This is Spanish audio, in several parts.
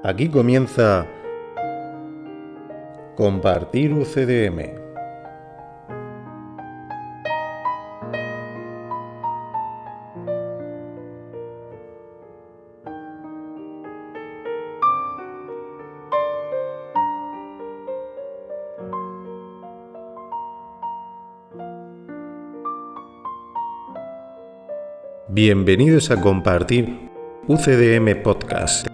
Aquí comienza Compartir UCDM. Bienvenidos a Compartir UCDM Podcast,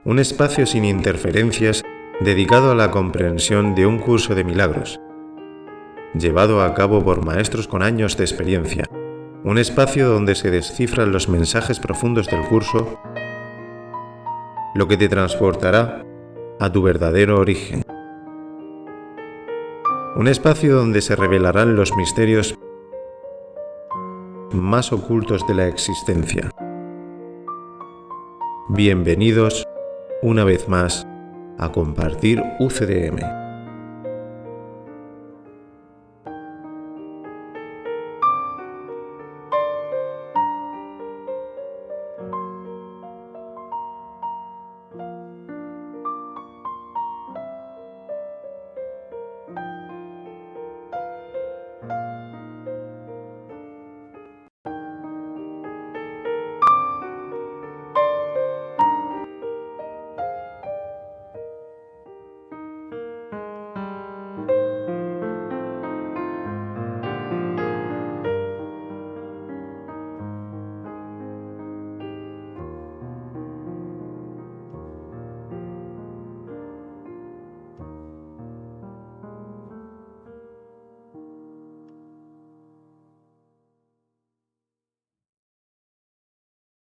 un espacio sin interferencias dedicado a la comprensión de un curso de milagros, llevado a cabo por maestros con años de experiencia, un espacio donde se descifran los mensajes profundos del curso, lo que te transportará a tu verdadero origen. Un espacio donde se revelarán los misterios más ocultos de la existencia. Bienvenidos una vez más a Compartir UCDM.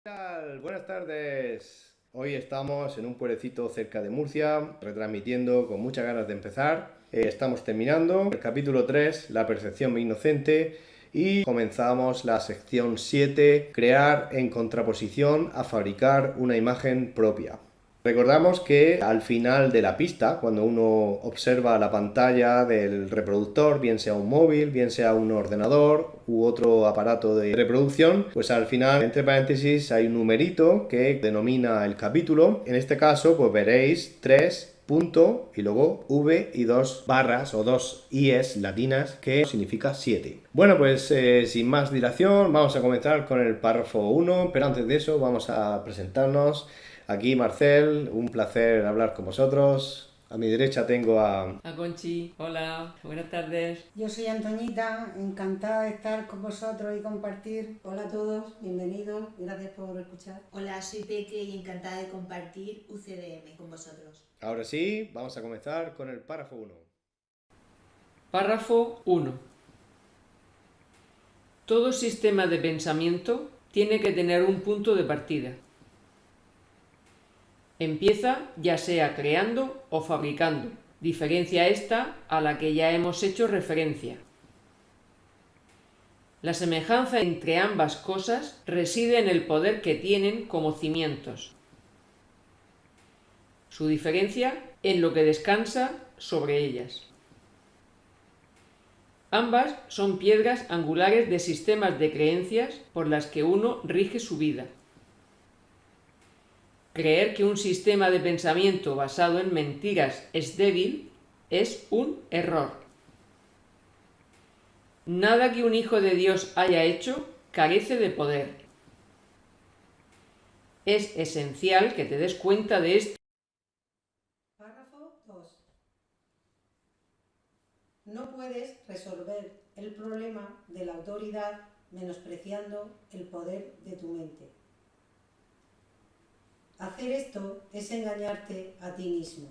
¿Qué tal? Buenas tardes. Hoy estamos en un pueblecito cerca de Murcia, retransmitiendo con muchas ganas de empezar. Estamos terminando el capítulo 3, la percepción inocente, y comenzamos la sección 7, crear en contraposición a fabricar una imagen propia. Recordamos que al final de la pista, cuando uno observa la pantalla del reproductor, bien sea un móvil, bien sea un ordenador u otro aparato de reproducción, pues al final, entre paréntesis, hay un numerito que denomina el capítulo. En este caso, pues veréis 3 punto y luego V y 2 barras o 2 IES latinas, que significa 7. Bueno, pues sin más dilación, vamos a comenzar con el párrafo 1, pero antes de eso vamos a presentarnos. Aquí Marcel, un placer hablar con vosotros. A mi derecha tengo a Conchi, hola, buenas tardes. Yo soy Antoñita, encantada de estar con vosotros y compartir. Hola a todos, bienvenidos, gracias por escuchar. Hola, soy Peque y encantada de compartir UCDM con vosotros. Ahora sí, vamos a comenzar con el párrafo 1. Párrafo 1. Todo sistema de pensamiento tiene que tener un punto de partida. Empieza ya sea creando o fabricando. Diferencia esta a la que ya hemos hecho referencia. La semejanza entre ambas cosas reside en el poder que tienen como cimientos. Su diferencia en lo que descansa sobre ellas. Ambas son piedras angulares de sistemas de creencias por las que uno rige su vida. Creer que un sistema de pensamiento basado en mentiras es débil es un error. Nada que un hijo de Dios haya hecho carece de poder. Es esencial que te des cuenta de esto. Párrafo 2. No puedes resolver el problema de la autoridad menospreciando el poder de tu mente. Hacer esto es engañarte a ti mismo,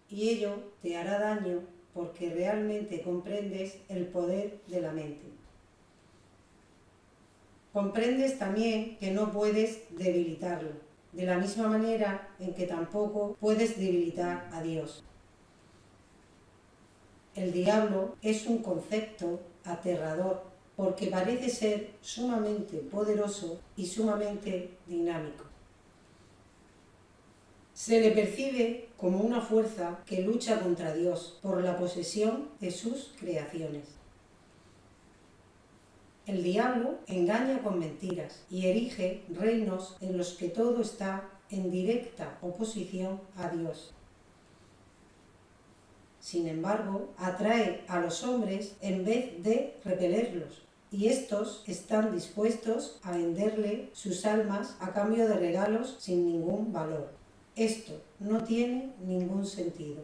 y ello te hará daño porque realmente comprendes el poder de la mente. Comprendes también que no puedes debilitarlo, de la misma manera en que tampoco puedes debilitar a Dios. El diablo es un concepto aterrador porque parece ser sumamente poderoso y sumamente dinámico. Se le percibe como una fuerza que lucha contra Dios por la posesión de sus creaciones. El diablo engaña con mentiras y erige reinos en los que todo está en directa oposición a Dios. Sin embargo, atrae a los hombres en vez de repelerlos, y estos están dispuestos a venderle sus almas a cambio de regalos sin ningún valor. Esto no tiene ningún sentido.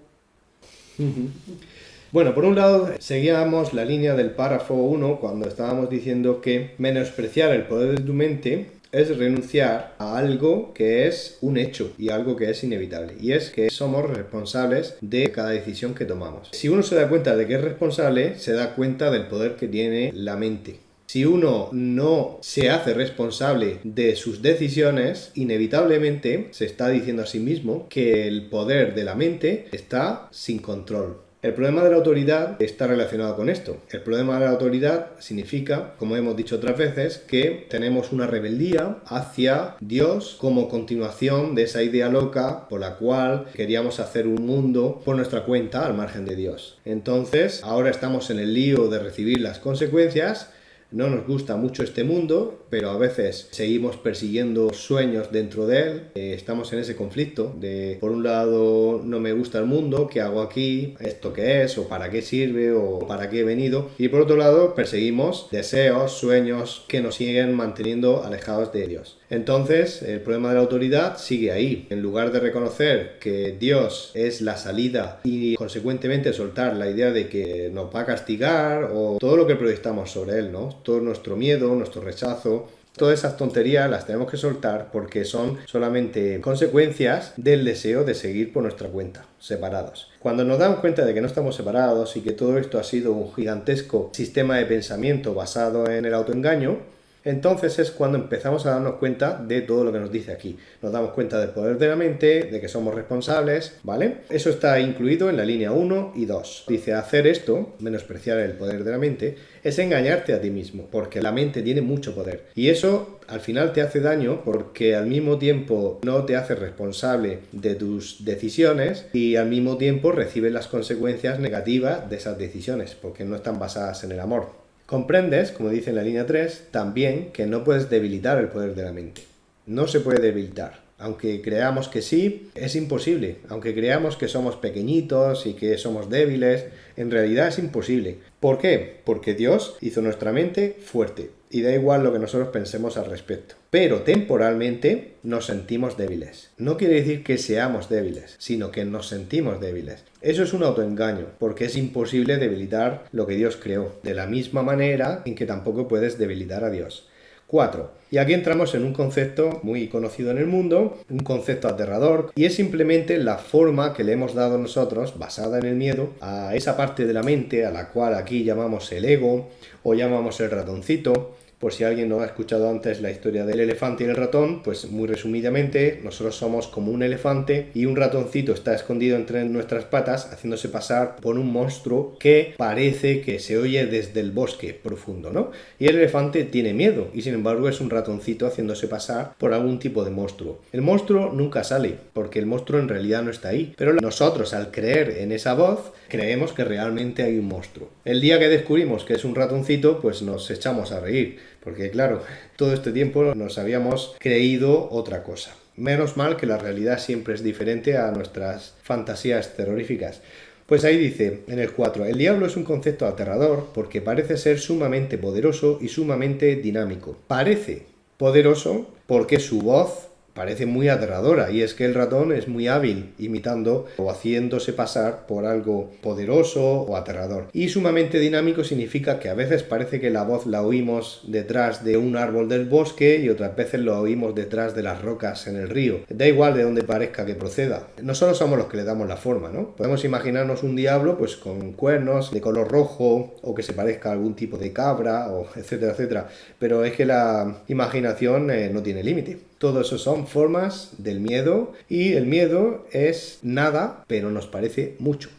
Bueno, por un lado, seguíamos la línea del párrafo 1 cuando estábamos diciendo que menospreciar el poder de tu mente es renunciar a algo que es un hecho y algo que es inevitable, y es que somos responsables de cada decisión que tomamos. Si uno se da cuenta de que es responsable, se da cuenta del poder que tiene la mente. Si uno no se hace responsable de sus decisiones, inevitablemente se está diciendo a sí mismo que el poder de la mente está sin control. El problema de la autoridad está relacionado con esto. El problema de la autoridad significa, como hemos dicho otras veces, que tenemos una rebeldía hacia Dios como continuación de esa idea loca por la cual queríamos hacer un mundo por nuestra cuenta al margen de Dios. Entonces, ahora estamos en el lío de recibir las consecuencias. No nos gusta mucho este mundo, pero a veces seguimos persiguiendo sueños dentro de él. Estamos en ese conflicto de, por un lado, no me gusta el mundo, ¿qué hago aquí? ¿Esto qué es? ¿O para qué sirve? ¿O para qué he venido? Y por otro lado, perseguimos deseos, sueños que nos siguen manteniendo alejados de Dios. Entonces, el problema de la autoridad sigue ahí. En lugar de reconocer que Dios es la salida y consecuentemente soltar la idea de que nos va a castigar o todo lo que proyectamos sobre Él, ¿no? Todo nuestro miedo, nuestro rechazo, todas esas tonterías las tenemos que soltar porque son solamente consecuencias del deseo de seguir por nuestra cuenta, separados. Cuando nos damos cuenta de que no estamos separados y que todo esto ha sido un gigantesco sistema de pensamiento basado en el autoengaño, entonces es cuando empezamos a darnos cuenta de todo lo que nos dice aquí. Nos damos cuenta del poder de la mente, de que somos responsables, ¿vale? Eso está incluido en la línea 1 y 2. Dice, hacer esto, menospreciar el poder de la mente, es engañarte a ti mismo, porque la mente tiene mucho poder. Y eso al final te hace daño porque al mismo tiempo no te hace responsable de tus decisiones y al mismo tiempo recibes las consecuencias negativas de esas decisiones, porque no están basadas en el amor. Comprendes, como dice en la línea 3, también que no puedes debilitar el poder de la mente. No se puede debilitar. Aunque creamos que sí, es imposible. Aunque creamos que somos pequeñitos y que somos débiles, en realidad es imposible. ¿Por qué? Porque Dios hizo nuestra mente fuerte. Y da igual lo que nosotros pensemos al respecto. Pero temporalmente nos sentimos débiles. No quiere decir que seamos débiles, sino que nos sentimos débiles. Eso es un autoengaño, porque es imposible debilitar lo que Dios creó, de la misma manera en que tampoco puedes debilitar a Dios. 4. Y aquí entramos en un concepto muy conocido en el mundo, un concepto aterrador, y es simplemente la forma que le hemos dado nosotros, basada en el miedo, a esa parte de la mente a la cual aquí llamamos el ego o llamamos el ratoncito. Por si alguien no ha escuchado antes la historia del elefante y el ratón, pues muy resumidamente, nosotros somos como un elefante y un ratoncito está escondido entre nuestras patas haciéndose pasar por un monstruo que parece que se oye desde el bosque profundo, ¿no? Y el elefante tiene miedo y sin embargo es un ratoncito haciéndose pasar por algún tipo de monstruo. El monstruo nunca sale porque el monstruo en realidad no está ahí, pero nosotros al creer en esa voz creemos que realmente hay un monstruo. El día que descubrimos que es un ratoncito, pues nos echamos a reír. Porque claro, todo este tiempo nos habíamos creído otra cosa. Menos mal que la realidad siempre es diferente a nuestras fantasías terroríficas. Pues ahí dice, en el 4, el diablo es un concepto aterrador porque parece ser sumamente poderoso y sumamente dinámico. Parece poderoso porque su voz parece muy aterradora, y es que el ratón es muy hábil imitando o haciéndose pasar por algo poderoso o aterrador. Y sumamente dinámico significa que a veces parece que la voz la oímos detrás de un árbol del bosque y otras veces lo oímos detrás de las rocas en el río. Da igual de dónde parezca que proceda. Nosotros somos los que le damos la forma, ¿no? Podemos imaginarnos un diablo pues con cuernos de color rojo o que se parezca a algún tipo de cabra o etcétera, etcétera. Pero es que la imaginación no tiene límite. Todo eso son formas del miedo y el miedo es nada, pero nos parece mucho.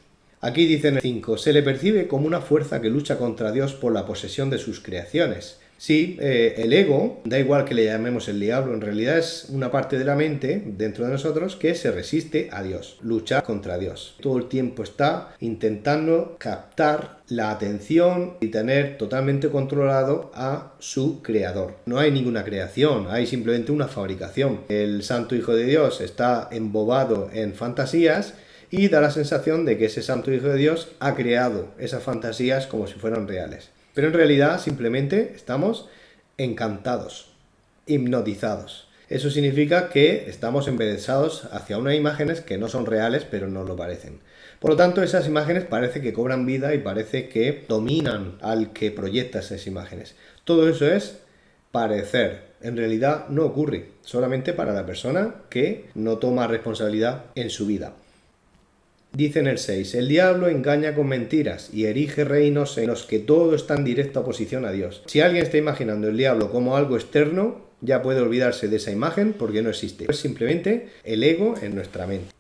Aquí dice en el 5, se le percibe como una fuerza que lucha contra Dios por la posesión de sus creaciones. Sí, el ego, da igual que le llamemos el diablo, en realidad es una parte de la mente dentro de nosotros que se resiste a Dios, lucha contra Dios. Todo el tiempo está intentando captar la atención y tener totalmente controlado a su creador. No hay ninguna creación, hay simplemente una fabricación. El Santo Hijo de Dios está embobado en fantasías y da la sensación de que ese Santo Hijo de Dios ha creado esas fantasías como si fueran reales. Pero en realidad simplemente estamos encantados, hipnotizados. Eso significa que estamos embelesados hacia unas imágenes que no son reales, pero nos lo parecen. Por lo tanto, esas imágenes parece que cobran vida y parece que dominan al que proyecta esas imágenes. Todo eso es parecer. En realidad no ocurre, solamente para la persona que no toma responsabilidad en su vida. Dice en el 6, el diablo engaña con mentiras y erige reinos en los que todo está en directa oposición a Dios. Si alguien está imaginando el diablo como algo externo, ya puede olvidarse de esa imagen porque no existe. Es simplemente el ego en nuestra mente.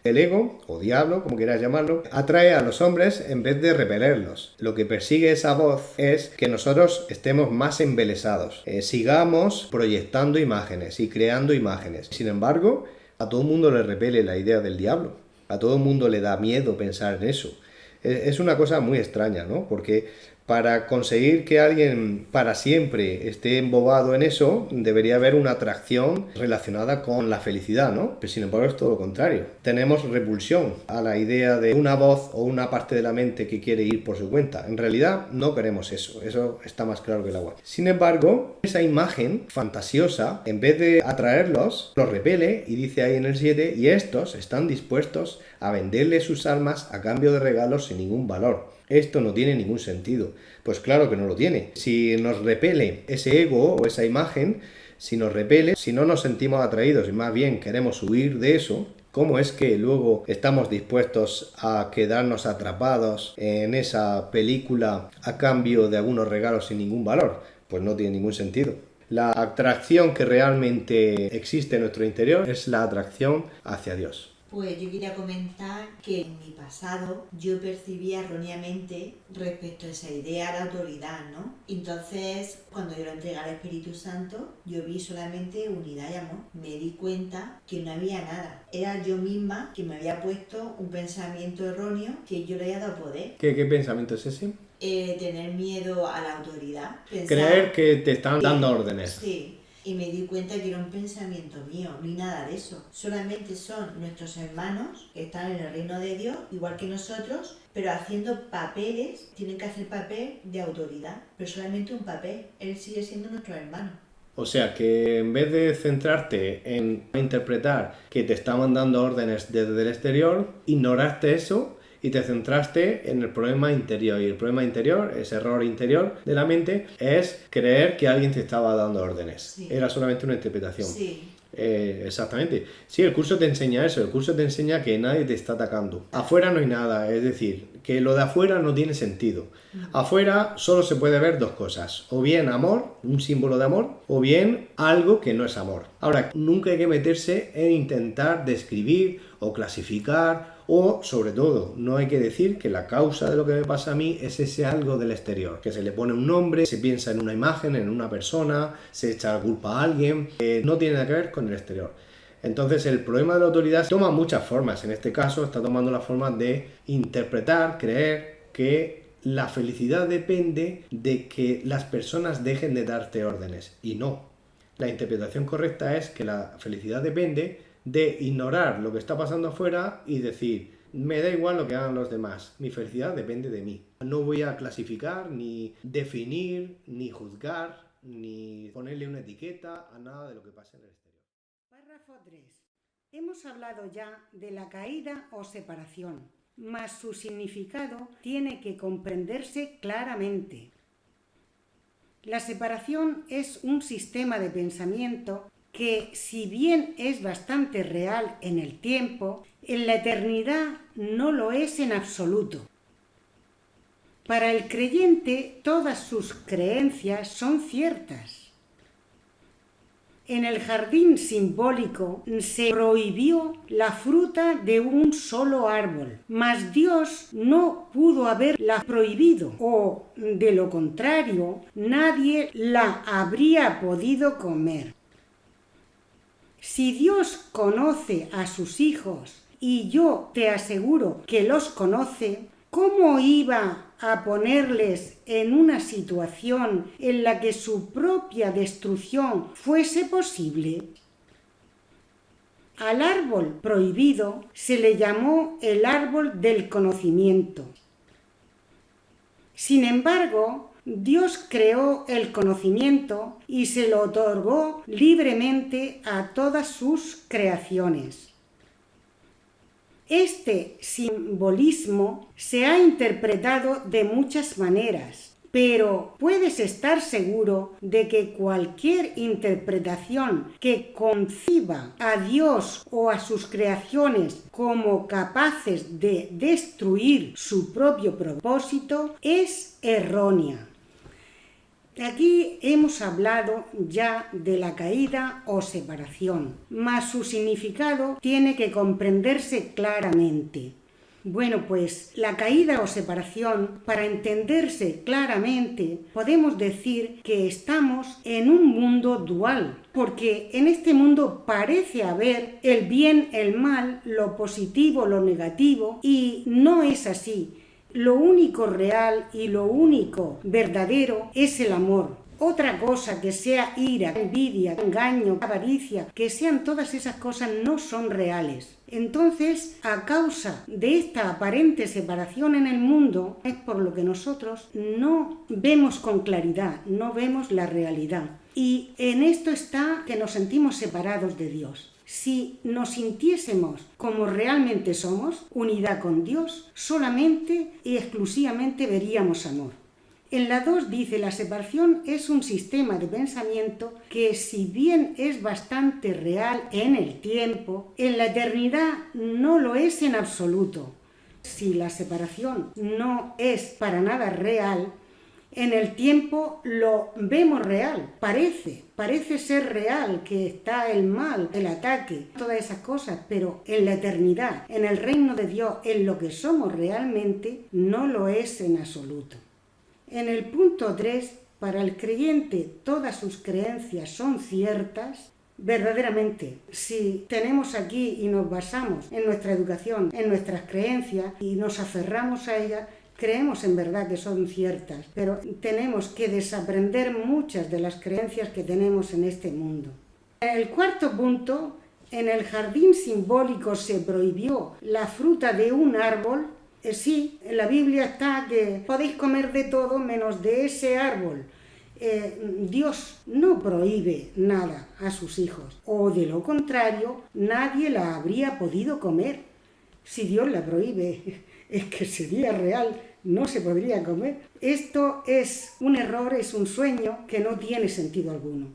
El ego, o diablo, como quieras llamarlo, atrae a los hombres en vez de repelerlos. Lo que persigue esa voz es que nosotros estemos más embelesados, sigamos proyectando imágenes y creando imágenes. Sin embargo, a todo el mundo le repele la idea del diablo. A todo el mundo le da miedo pensar en eso. Es una cosa muy extraña, ¿no? Porque para conseguir que alguien para siempre esté embobado en eso, debería haber una atracción relacionada con la felicidad, ¿no? Pero sin embargo es todo lo contrario. Tenemos repulsión a la idea de una voz o una parte de la mente que quiere ir por su cuenta. En realidad no queremos eso está más claro que el agua. Sin embargo, esa imagen fantasiosa, en vez de atraerlos, los repele y dice ahí en el 7, y estos están dispuestos a venderle sus almas a cambio de regalos sin ningún valor. Esto no tiene ningún sentido. Pues claro que no lo tiene. Si nos repele ese ego o esa imagen, si nos repele, si no nos sentimos atraídos y más bien queremos huir de eso, ¿cómo es que luego estamos dispuestos a quedarnos atrapados en esa película a cambio de algunos regalos sin ningún valor? Pues no tiene ningún sentido. La atracción que realmente existe en nuestro interior es la atracción hacia Dios. Pues yo quería comentar que en mi pasado yo percibía erróneamente respecto a esa idea de autoridad, ¿no? Entonces, cuando yo lo entregué al Espíritu Santo, yo vi solamente unidad y amor. Me di cuenta que no había nada. Era yo misma que me había puesto un pensamiento erróneo que yo le había dado poder. ¿Qué pensamiento es ese? Tener miedo a la autoridad. Creer que te están dando órdenes. Sí. Y me di cuenta que era un pensamiento mío, ni nada de eso. Solamente son nuestros hermanos que están en el reino de Dios, igual que nosotros, pero haciendo papeles, tienen que hacer papel de autoridad, pero solamente un papel. Él sigue siendo nuestro hermano. O sea que en vez de centrarte en interpretar que te estaban dando órdenes desde el exterior, ignoraste eso y te centraste en el problema interior. Y el problema interior, ese error interior de la mente, es creer que alguien te estaba dando órdenes. Sí. Era solamente una interpretación. Sí. Exactamente. Sí, el curso te enseña eso. El curso te enseña que nadie te está atacando. Afuera no hay nada. Es decir, que lo de afuera no tiene sentido. Afuera solo se puede ver dos cosas. O bien amor, un símbolo de amor, o bien algo que no es amor. Ahora, nunca hay que meterse en intentar describir o clasificar, o sobre todo, no hay que decir que la causa de lo que me pasa a mí es ese algo del exterior, que se le pone un nombre, se piensa en una imagen, en una persona, se echa la culpa a alguien, no tiene nada que ver con el exterior. Entonces el problema de la autoridad toma muchas formas. En este caso está tomando la forma de interpretar, creer que la felicidad depende de que las personas dejen de darte órdenes, y no. La interpretación correcta es que la felicidad depende de ignorar lo que está pasando afuera y decir, me da igual lo que hagan los demás, mi felicidad depende de mí. No voy a clasificar, ni definir, ni juzgar, ni ponerle una etiqueta a nada de lo que pasa en el exterior. Párrafo 3. Hemos hablado ya de la caída o separación, mas su significado tiene que comprenderse claramente. La separación es un sistema de pensamiento que, si bien es bastante real en el tiempo, en la eternidad no lo es en absoluto. Para el creyente, todas sus creencias son ciertas. En el jardín simbólico se prohibió la fruta de un solo árbol, mas Dios no pudo haberla prohibido, o de lo contrario, nadie la habría podido comer. Si Dios conoce a sus hijos, y yo te aseguro que los conoce, ¿cómo iba a ponerles en una situación en la que su propia destrucción fuese posible? Al árbol prohibido se le llamó el árbol del conocimiento. Sin embargo, Dios creó el conocimiento y se lo otorgó libremente a todas sus creaciones. Este simbolismo se ha interpretado de muchas maneras, pero puedes estar seguro de que cualquier interpretación que conciba a Dios o a sus creaciones como capaces de destruir su propio propósito es errónea. Aquí hemos hablado ya de la caída o separación, mas su significado tiene que comprenderse claramente. Bueno, pues la caída o separación, para entenderse claramente, podemos decir que estamos en un mundo dual, porque en este mundo parece haber el bien, el mal, lo positivo, lo negativo, y no es así. Lo único real y lo único verdadero es el amor. Otra cosa que sea ira, envidia, engaño, avaricia, que sean todas esas cosas no son reales. Entonces, a causa de esta aparente separación en el mundo, es por lo que nosotros no vemos con claridad, no vemos la realidad. Y en esto está que nos sentimos separados de Dios. Si nos sintiésemos como realmente somos, unidad con Dios, solamente y exclusivamente veríamos amor. En la 2 dice, la separación es un sistema de pensamiento que, si bien es bastante real en el tiempo, en la eternidad no lo es en absoluto. Si la separación no es para nada real, en el tiempo lo vemos real, parece ser real que está el mal, el ataque, todas esas cosas, pero en la eternidad, en el reino de Dios, en lo que somos realmente, no lo es en absoluto. En el punto 3, para el creyente todas sus creencias son ciertas. Verdaderamente, si tenemos aquí y nos basamos en nuestra educación, en nuestras creencias y nos aferramos a ellas, creemos en verdad que son ciertas, pero tenemos que desaprender muchas de las creencias que tenemos en este mundo. En el 4 punto, en el jardín simbólico se prohibió la fruta de un árbol. Sí, en la Biblia está que podéis comer de todo menos de ese árbol. Dios no prohíbe nada a sus hijos, o de lo contrario, nadie la habría podido comer. Si Dios la prohíbe, es que sería real, no se podría comer. Esto es un error, es un sueño que no tiene sentido alguno.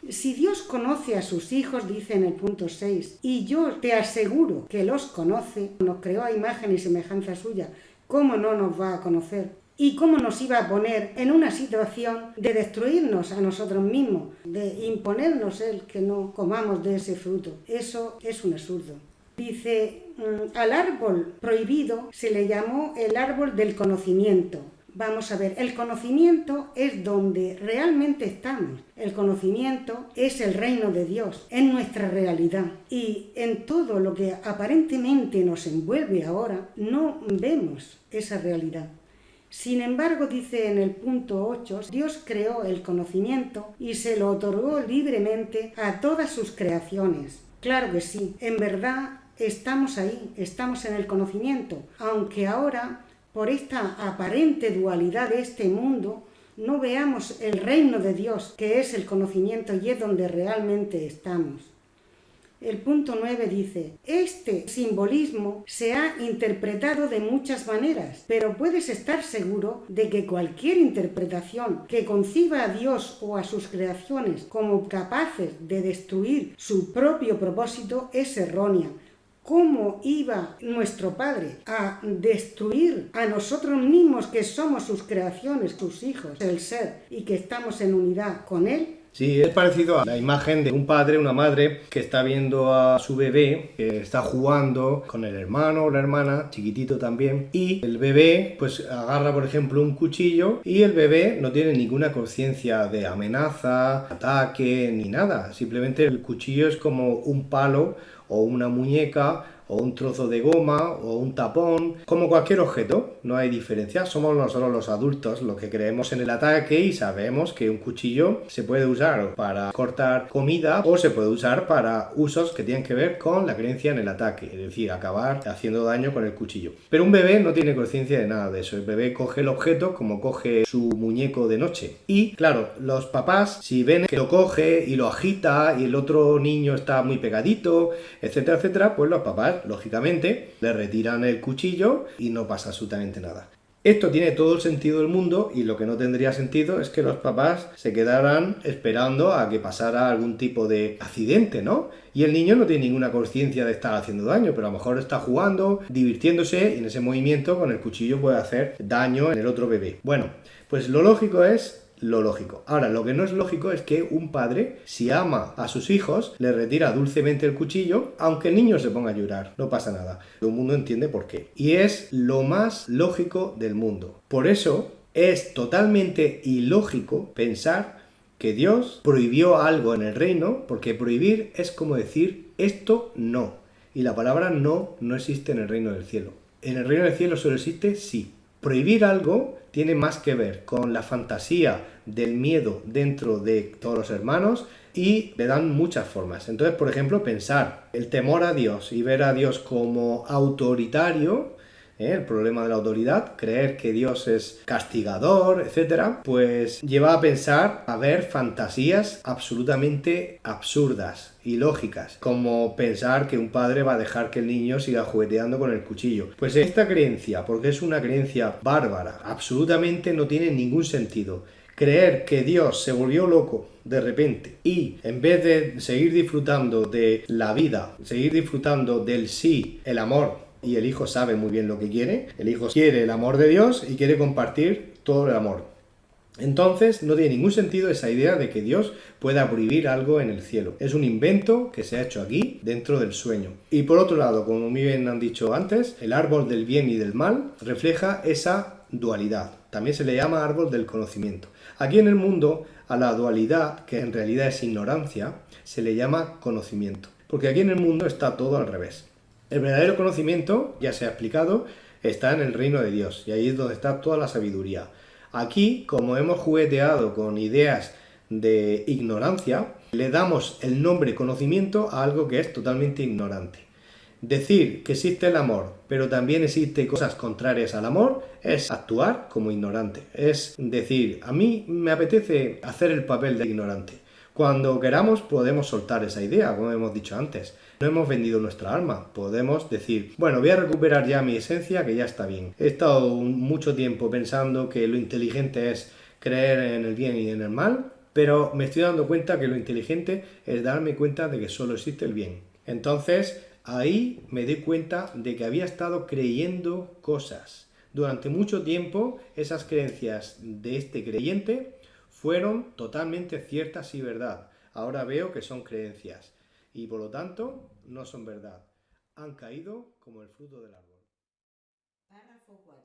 Si Dios conoce a sus hijos, dice en el punto 6, y yo te aseguro que los conoce, nos creó a imagen y semejanza suya, ¿cómo no nos va a conocer? ¿Y cómo nos iba a poner en una situación de destruirnos a nosotros mismos, de imponernos el que no comamos de ese fruto? Eso es un absurdo. Dice, al árbol prohibido se le llamó el árbol del conocimiento. Vamos a ver, el conocimiento es donde realmente estamos. El conocimiento es el reino de Dios, es nuestra realidad. Y en todo lo que aparentemente nos envuelve ahora, no vemos esa realidad. Sin embargo, dice en el punto 8, Dios creó el conocimiento y se lo otorgó libremente a todas sus creaciones. Claro que sí, en verdad estamos ahí, estamos en el conocimiento, aunque ahora, por esta aparente dualidad de este mundo, no veamos el reino de Dios, que es el conocimiento y es donde realmente estamos. El punto 9 dice, este simbolismo se ha interpretado de muchas maneras, pero puedes estar seguro de que cualquier interpretación que conciba a Dios o a sus creaciones como capaces de destruir su propio propósito es errónea. ¿Cómo iba nuestro Padre a destruir a nosotros mismos que somos sus creaciones, sus hijos, el ser, y que estamos en unidad con Él? Sí, es parecido a la imagen de un padre, una madre que está viendo a su bebé, que está jugando con el hermano o la hermana, chiquitito también, y el bebé pues agarra por ejemplo un cuchillo y el bebé no tiene ninguna conciencia de amenaza, ataque ni nada, simplemente el cuchillo es como un palo o una muñeca o un trozo de goma o un tapón, como cualquier objeto, no hay diferencia. Somos nosotros los adultos los que creemos en el ataque y sabemos que un cuchillo se puede usar para cortar comida o se puede usar para usos que tienen que ver con la creencia en el ataque, es decir, acabar haciendo daño con el cuchillo. Pero un bebé no tiene conciencia de nada de eso, el bebé coge el objeto como coge su muñeco de noche. Y claro, los papás, si ven que lo coge y lo agita y el otro niño está muy pegadito, etcétera, etcétera, pues los papás lógicamente le retiran el cuchillo y no pasa absolutamente nada. Esto tiene todo el sentido del mundo y lo que no tendría sentido es que los papás se quedaran esperando a que pasara algún tipo de accidente, ¿no? Y el niño no tiene ninguna conciencia de estar haciendo daño, pero a lo mejor está jugando, divirtiéndose y en ese movimiento con el cuchillo puede hacer daño en el otro bebé. Bueno, pues lo lógico es lo lógico. Ahora, lo que no es lógico es que un padre, si ama a sus hijos, le retira dulcemente el cuchillo, aunque el niño se ponga a llorar. No pasa nada. Todo el mundo entiende por qué. Y es lo más lógico del mundo. Por eso es totalmente ilógico pensar que Dios prohibió algo en el reino, porque prohibir es como decir esto no. Y la palabra no existe en el reino del cielo. En el reino del cielo solo existe sí. Prohibir algo tiene más que ver con la fantasía del miedo dentro de todos los hermanos y le dan muchas formas. Entonces, por ejemplo, pensar el temor a Dios y ver a Dios como autoritario, el problema de la autoridad, creer que Dios es castigador, etcétera, pues lleva a pensar, a ver fantasías absolutamente absurdas, ilógicas, como pensar que un padre va a dejar que el niño siga jugueteando con el cuchillo. Pues esta creencia, porque es una creencia bárbara, absolutamente no tiene ningún sentido. Creer que Dios se volvió loco de repente y en vez de seguir disfrutando de la vida, seguir disfrutando del sí, el amor, y el hijo sabe muy bien lo que quiere, el hijo quiere el amor de Dios y quiere compartir todo el amor. Entonces no tiene ningún sentido esa idea de que Dios pueda prohibir algo en el cielo. Es un invento que se ha hecho aquí, dentro del sueño. Y por otro lado, como muy bien han dicho antes, el árbol del bien y del mal refleja esa dualidad. También se le llama árbol del conocimiento. Aquí en el mundo, a la dualidad, que en realidad es ignorancia, se le llama conocimiento. Porque aquí en el mundo está todo al revés. El verdadero conocimiento, ya se ha explicado, está en el reino de Dios y ahí es donde está toda la sabiduría. Aquí, como hemos jugueteado con ideas de ignorancia, le damos el nombre conocimiento a algo que es totalmente ignorante. Decir que existe el amor, pero también existe cosas contrarias al amor, es actuar como ignorante. Es decir, a mí me apetece hacer el papel de ignorante. Cuando queramos podemos soltar esa idea, como hemos dicho antes. No hemos vendido nuestra alma. Podemos decir, bueno, voy a recuperar ya mi esencia, que ya está bien. He estado mucho tiempo pensando que lo inteligente es creer en el bien y en el mal, pero me estoy dando cuenta que lo inteligente es darme cuenta de que solo existe el bien. Entonces, ahí me di cuenta de que había estado creyendo cosas. Durante mucho tiempo, esas creencias de este creyente fueron totalmente ciertas y verdad. Ahora veo que son creencias y por lo tanto no son verdad. Han caído como el fruto del árbol. Párrafo 4.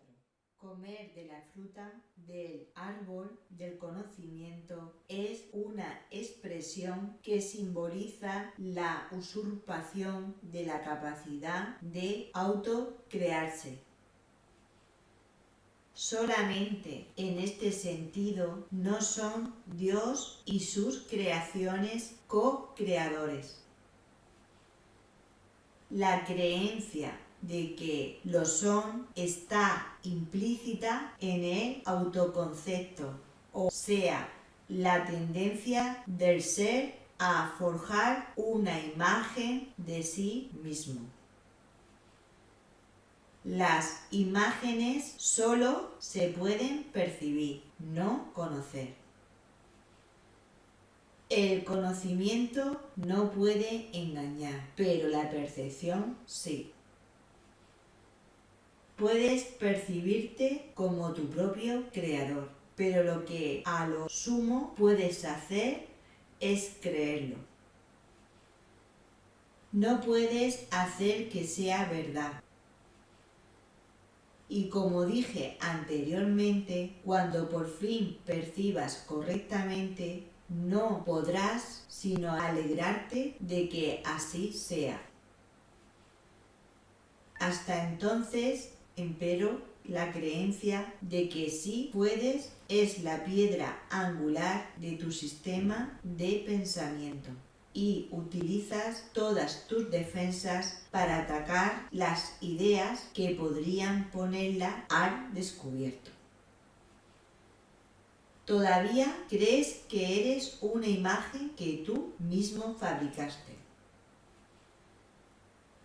Comer de la fruta del árbol del conocimiento es una expresión que simboliza la usurpación de la capacidad de autocrearse. Solamente en este sentido no son Dios y sus creaciones co-creadores. La creencia de que lo son está implícita en el autoconcepto, o sea, la tendencia del ser a forjar una imagen de sí mismo. Las imágenes solo se pueden percibir, no conocer. El conocimiento no puede engañar, pero la percepción sí. Puedes percibirte como tu propio creador, pero lo que a lo sumo puedes hacer es creerlo. No puedes hacer que sea verdad. Y como dije anteriormente, cuando por fin percibas correctamente, no podrás sino alegrarte de que así sea. Hasta entonces, empero, la creencia de que sí puedes es la piedra angular de tu sistema de pensamiento y utilizas todas tus defensas para atacar las ideas que podrían ponerla al descubierto. Todavía crees que eres una imagen que tú mismo fabricaste.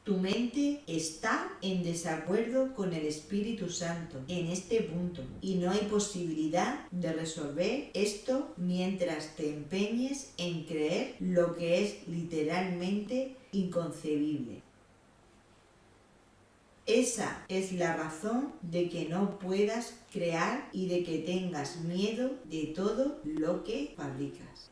Tu mente está en desacuerdo con el Espíritu Santo en este punto y no hay posibilidad de resolver esto mientras te empeñes en creer lo que es literalmente inconcebible. Esa es la razón de que no puedas crear y de que tengas miedo de todo lo que fabricas.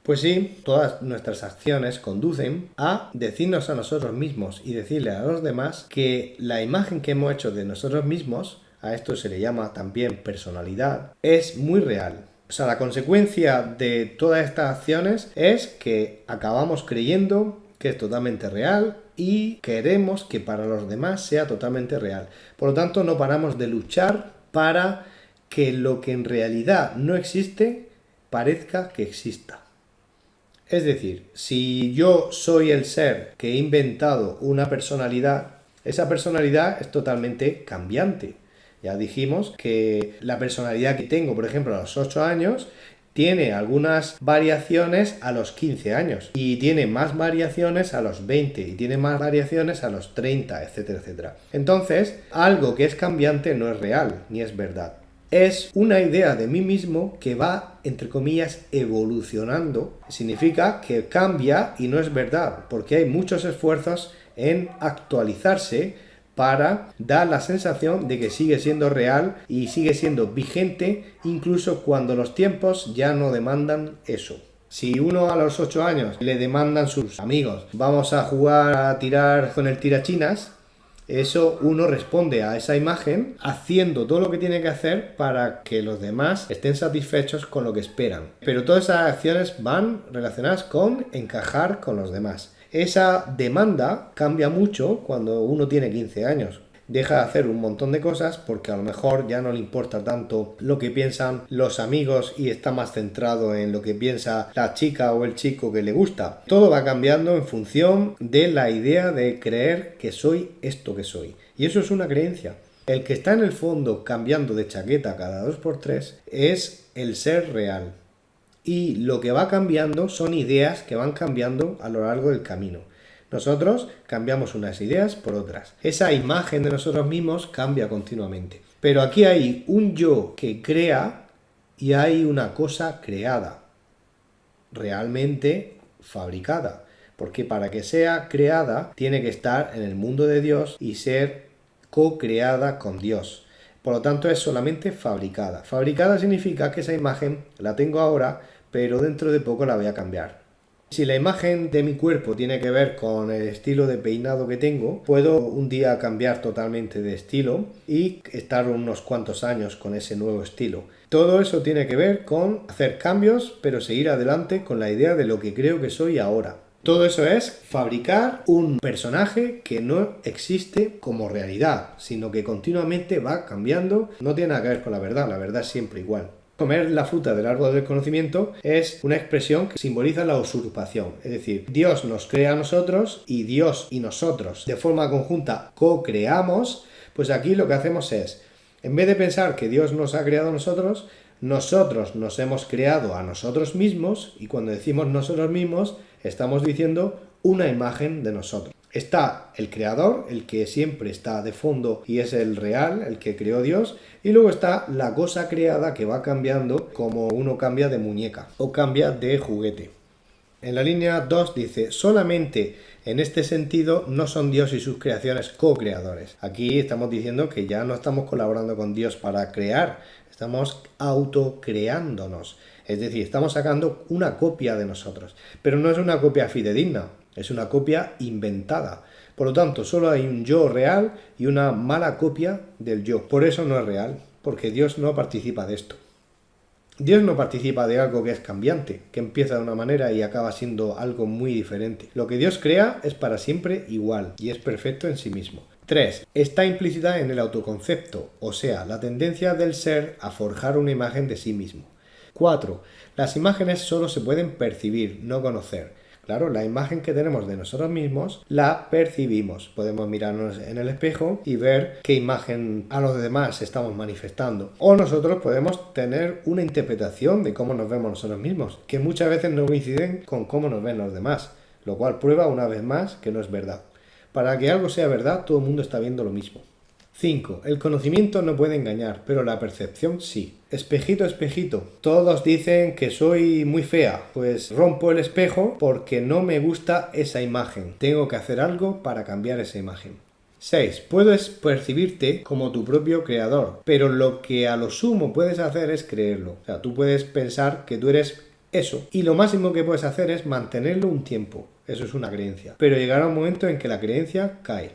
Pues sí, todas nuestras acciones conducen a decirnos a nosotros mismos y decirle a los demás que la imagen que hemos hecho de nosotros mismos, a esto se le llama también personalidad, es muy real. O sea, la consecuencia de todas estas acciones es que acabamos creyendo que es totalmente real y queremos que para los demás sea totalmente real. Por lo tanto, no paramos de luchar para que lo que en realidad no existe parezca que exista. Es decir, si yo soy el ser que he inventado una personalidad, esa personalidad es totalmente cambiante. Ya dijimos que la personalidad que tengo, por ejemplo, a los 8 años, tiene algunas variaciones a los 15 años y tiene más variaciones a los 20 y tiene más variaciones a los 30, etcétera, etcétera. Entonces, algo que es cambiante no es real ni es verdad. Es una idea de mí mismo que va, entre comillas, evolucionando. Significa que cambia y no es verdad, porque hay muchos esfuerzos en actualizarse para dar la sensación de que sigue siendo real y sigue siendo vigente incluso cuando los tiempos ya no demandan eso. Si uno a los 8 años le demandan sus amigos, vamos a jugar a tirar con el tirachinas, eso uno responde a esa imagen haciendo todo lo que tiene que hacer para que los demás estén satisfechos con lo que esperan. Pero todas esas acciones van relacionadas con encajar con los demás. Esa demanda cambia mucho cuando uno tiene 15 años. Deja de hacer un montón de cosas porque a lo mejor ya no le importa tanto lo que piensan los amigos y está más centrado en lo que piensa la chica o el chico que le gusta. Todo va cambiando en función de la idea de creer que soy esto que soy. Y eso es una creencia. El que está en el fondo cambiando de chaqueta cada 2x3 es el ser real. Y lo que va cambiando son ideas que van cambiando a lo largo del camino. Nosotros cambiamos unas ideas por otras. Esa imagen de nosotros mismos cambia continuamente. Pero aquí hay un yo que crea y hay una cosa creada, realmente fabricada. Porque para que sea creada tiene que estar en el mundo de Dios y ser co-creada con Dios. Por lo tanto es solamente fabricada. Fabricada significa que esa imagen la tengo ahora, pero dentro de poco la voy a cambiar. Si la imagen de mi cuerpo tiene que ver con el estilo de peinado que tengo, puedo un día cambiar totalmente de estilo y estar unos cuantos años con ese nuevo estilo. Todo eso tiene que ver con hacer cambios, pero seguir adelante con la idea de lo que creo que soy ahora. Todo eso es fabricar un personaje que no existe como realidad, sino que continuamente va cambiando. No tiene nada que ver con la verdad es siempre igual. Comer la fruta del árbol del conocimiento es una expresión que simboliza la usurpación. Es decir, Dios nos crea a nosotros y Dios y nosotros de forma conjunta co-creamos. Pues aquí lo que hacemos es, en vez de pensar que Dios nos ha creado a nosotros nos hemos creado a nosotros mismos y cuando decimos nosotros mismos estamos diciendo una imagen de nosotros. Está el creador, el que siempre está de fondo y es el real, el que creó Dios, y luego está la cosa creada que va cambiando como uno cambia de muñeca o cambia de juguete. En la línea 2 dice, solamente en este sentido no son Dios y sus creaciones co-creadores. Aquí estamos diciendo que ya no estamos colaborando con Dios para crear, Estamos autocreándonos. Es decir, estamos sacando una copia de nosotros. Pero no es una copia fidedigna, es una copia inventada. Por lo tanto, solo hay un yo real y una mala copia del yo. Por eso no es real, porque Dios no participa de esto. Dios no participa de algo que es cambiante, que empieza de una manera y acaba siendo algo muy diferente. Lo que Dios crea es para siempre igual y es perfecto en sí mismo. 3. Está implícita en el autoconcepto, o sea, la tendencia del ser a forjar una imagen de sí mismo. 4. Las imágenes solo se pueden percibir, no conocer. Claro, la imagen que tenemos de nosotros mismos la percibimos. Podemos mirarnos en el espejo y ver qué imagen a los demás estamos manifestando. O nosotros podemos tener una interpretación de cómo nos vemos nosotros mismos, que muchas veces no coinciden con cómo nos ven los demás, lo cual prueba una vez más que no es verdad. Para que algo sea verdad, todo el mundo está viendo lo mismo. 5. El conocimiento no puede engañar, pero la percepción sí. Espejito, espejito. Todos dicen que soy muy fea. Pues rompo el espejo porque no me gusta esa imagen. Tengo que hacer algo para cambiar esa imagen. 6. Puedes percibirte como tu propio creador, pero lo que a lo sumo puedes hacer es creerlo. O sea, tú puedes pensar que tú eres eso, y lo máximo que puedes hacer es mantenerlo un tiempo. Eso es una creencia. Pero llegará un momento en que la creencia cae.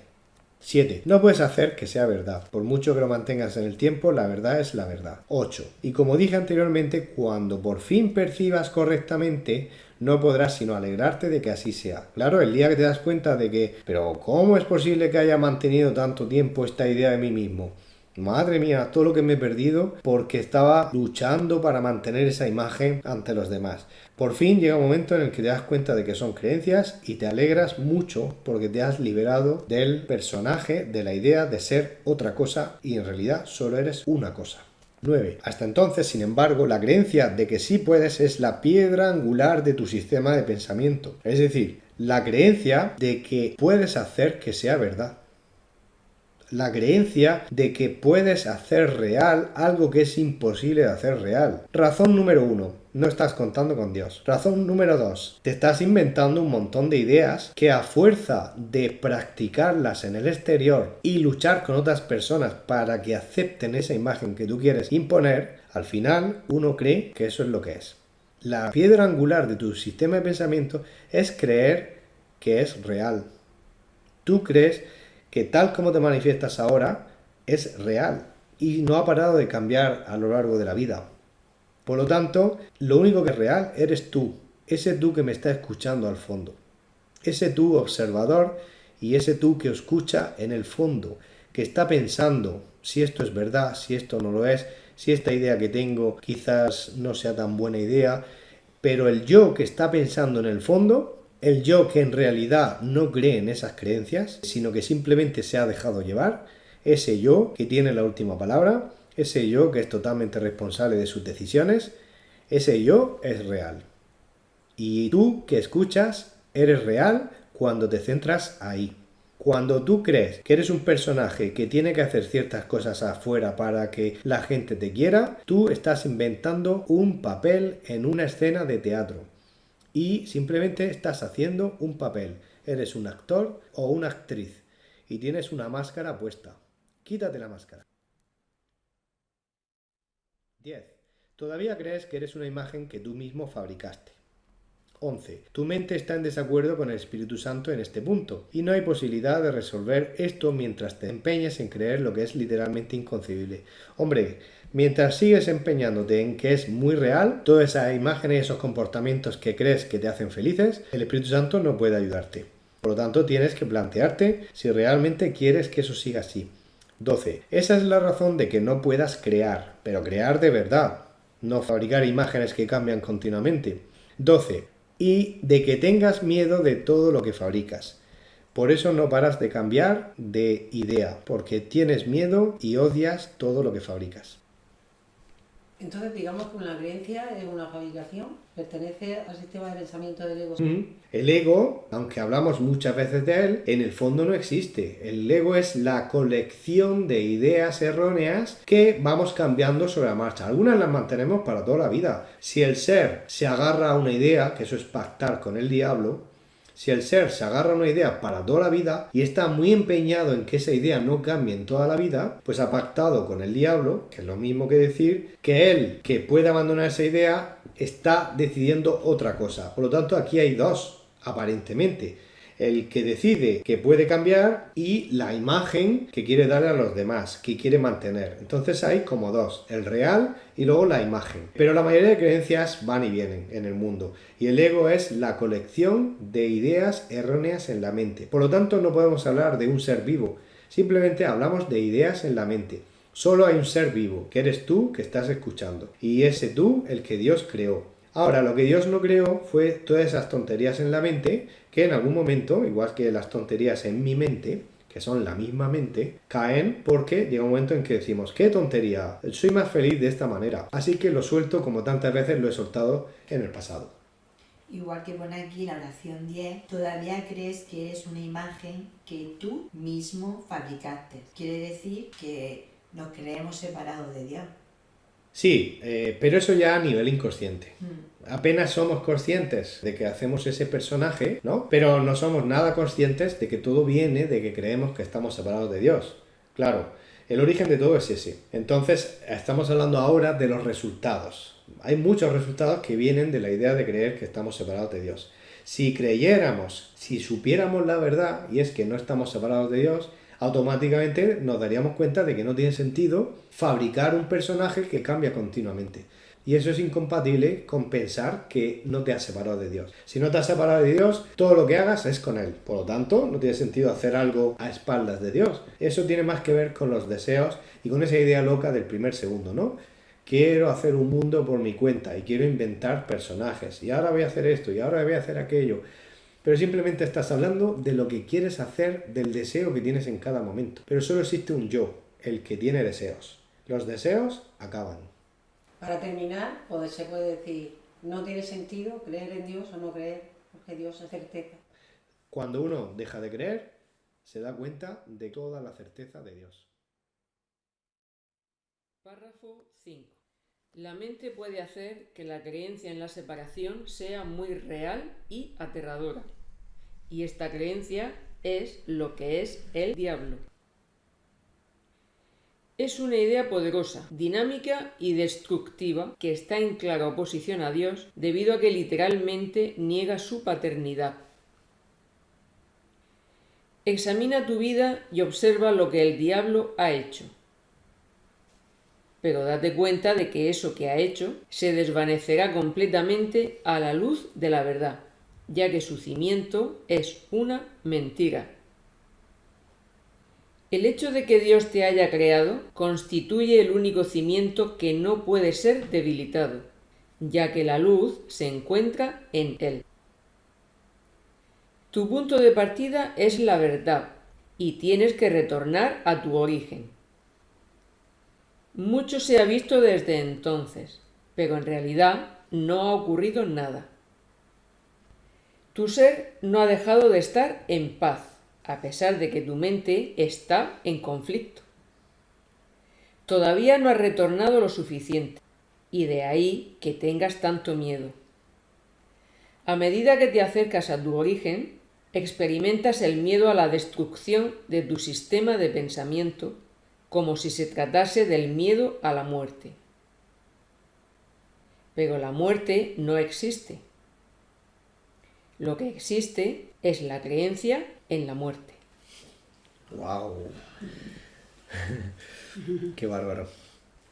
7. No puedes hacer que sea verdad. Por mucho que lo mantengas en el tiempo, la verdad es la verdad. 8. Y como dije anteriormente, cuando por fin percibas correctamente, no podrás sino alegrarte de que así sea. Claro, el día que te das cuenta de que, pero ¿cómo es posible que haya mantenido tanto tiempo esta idea de mí mismo? Madre mía, todo lo que me he perdido porque estaba luchando para mantener esa imagen ante los demás. Por fin llega un momento en el que te das cuenta de que son creencias y te alegras mucho porque te has liberado del personaje, de la idea de ser otra cosa y en realidad solo eres una cosa. 9. Hasta entonces, sin embargo, la creencia de que sí puedes es la piedra angular de tu sistema de pensamiento. Es decir, la creencia de que puedes hacer que sea verdad. La creencia de que puedes hacer real algo que es imposible de hacer real. Razón número 1. No estás contando con Dios. Razón número 2. Te estás inventando un montón de ideas que a fuerza de practicarlas en el exterior y luchar con otras personas para que acepten esa imagen que tú quieres imponer, al final uno cree que eso es lo que es. La piedra angular de tu sistema de pensamiento es creer que es real. Tú crees que tal como te manifiestas ahora es real y no ha parado de cambiar a lo largo de la vida. Por lo tanto, lo único que es real eres tú, ese tú que me está escuchando al fondo, ese tú observador y ese tú que escucha en el fondo, que está pensando si esto es verdad, si esto no lo es, si esta idea que tengo quizás no sea tan buena idea, pero el yo que está pensando en el fondo, el yo que en realidad no cree en esas creencias, sino que simplemente se ha dejado llevar, ese yo que tiene la última palabra, ese yo que es totalmente responsable de sus decisiones, ese yo es real. Y tú que escuchas, eres real cuando te centras ahí. Cuando tú crees que eres un personaje que tiene que hacer ciertas cosas afuera para que la gente te quiera, tú estás inventando un papel en una escena de teatro. Y simplemente estás haciendo un papel. Eres un actor o una actriz y tienes una máscara puesta. Quítate la máscara. 10. Todavía crees que eres una imagen que tú mismo fabricaste. 11. Tu mente está en desacuerdo con el Espíritu Santo en este punto y no hay posibilidad de resolver esto mientras te empeñes en creer lo que es literalmente inconcebible. Hombre, mientras sigues empeñándote en que es muy real, todas esas imágenes y esos comportamientos que crees que te hacen felices, el Espíritu Santo no puede ayudarte. Por lo tanto, tienes que plantearte si realmente quieres que eso siga así. 12. Esa es la razón de que no puedas crear, pero crear de verdad, no fabricar imágenes que cambian continuamente. 12. Y de que tengas miedo de todo lo que fabricas. Por eso no paras de cambiar de idea, porque tienes miedo y odias todo lo que fabricas. Entonces, digamos que una creencia es una fabricación, pertenece al sistema de pensamiento del ego. El ego, aunque hablamos muchas veces de él, en el fondo no existe. El ego es la colección de ideas erróneas que vamos cambiando sobre la marcha. Algunas las mantenemos para toda la vida. Si el ser se agarra a una idea, que eso es pactar con el diablo, Si el ser se agarra a una idea para toda la vida y está muy empeñado en que esa idea no cambie en toda la vida, pues ha pactado con el diablo, que es lo mismo que decir que él, que puede abandonar esa idea, está decidiendo otra cosa. Por lo tanto, aquí hay dos, aparentemente. El que decide que puede cambiar y la imagen que quiere darle a los demás, que quiere mantener. Entonces hay como dos, el real y luego la imagen. Pero la mayoría de creencias van y vienen en el mundo. Y el ego es la colección de ideas erróneas en la mente. Por lo tanto, no podemos hablar de un ser vivo. Simplemente hablamos de ideas en la mente. Solo hay un ser vivo, que eres tú que estás escuchando. Y ese tú, el que Dios creó. Ahora, lo que Dios no creó fue todas esas tonterías en la mente que en algún momento, igual que las tonterías en mi mente, que son la misma mente, caen porque llega un momento en que decimos, ¡qué tontería! Soy más feliz de esta manera. Así que lo suelto como tantas veces lo he soltado en el pasado. Igual que pone aquí la oración 10, todavía crees que es una imagen que tú mismo fabricaste. Quiere decir que nos creemos separados de Dios. Sí, pero eso ya a nivel inconsciente. Apenas somos conscientes de que hacemos ese personaje, ¿no? Pero no somos nada conscientes de que todo viene de que creemos que estamos separados de Dios. Claro, el origen de todo es ese. Entonces, estamos hablando ahora de los resultados. Hay muchos resultados que vienen de la idea de creer que estamos separados de Dios. Si creyéramos, si supiéramos la verdad, y es que no estamos separados de Dios, automáticamente nos daríamos cuenta de que no tiene sentido fabricar un personaje que cambia continuamente. Y eso es incompatible con pensar que no te has separado de Dios. Si no te has separado de Dios, todo lo que hagas es con Él. Por lo tanto, no tiene sentido hacer algo a espaldas de Dios. Eso tiene más que ver con los deseos y con esa idea loca del primer segundo, ¿no? Quiero hacer un mundo por mi cuenta y quiero inventar personajes. Y ahora voy a hacer esto y ahora voy a hacer aquello. Pero simplemente estás hablando de lo que quieres hacer, del deseo que tienes en cada momento. Pero solo existe un yo, el que tiene deseos. Los deseos acaban. Para terminar, se puede decir, no tiene sentido creer en Dios o no creer, porque Dios es certeza. Cuando uno deja de creer, se da cuenta de toda la certeza de Dios. Párrafo 5. La mente puede hacer que la creencia en la separación sea muy real y aterradora. Y esta creencia es lo que es el diablo. Es una idea poderosa, dinámica y destructiva que está en clara oposición a Dios debido a que literalmente niega su paternidad. Examina tu vida y observa lo que el diablo ha hecho. Pero date cuenta de que eso que ha hecho se desvanecerá completamente a la luz de la verdad, ya que su cimiento es una mentira. El hecho de que Dios te haya creado constituye el único cimiento que no puede ser debilitado, ya que la luz se encuentra en él. Tu punto de partida es la verdad y tienes que retornar a tu origen. Mucho se ha visto desde entonces, pero en realidad no ha ocurrido nada. Tu ser no ha dejado de estar en paz, a pesar de que tu mente está en conflicto. Todavía no has retornado lo suficiente, y de ahí que tengas tanto miedo. A medida que te acercas a tu origen, experimentas el miedo a la destrucción de tu sistema de pensamiento, como si se tratase del miedo a la muerte. Pero la muerte no existe. Lo que existe es la creencia en la muerte. ¡Wow! ¡Qué bárbaro!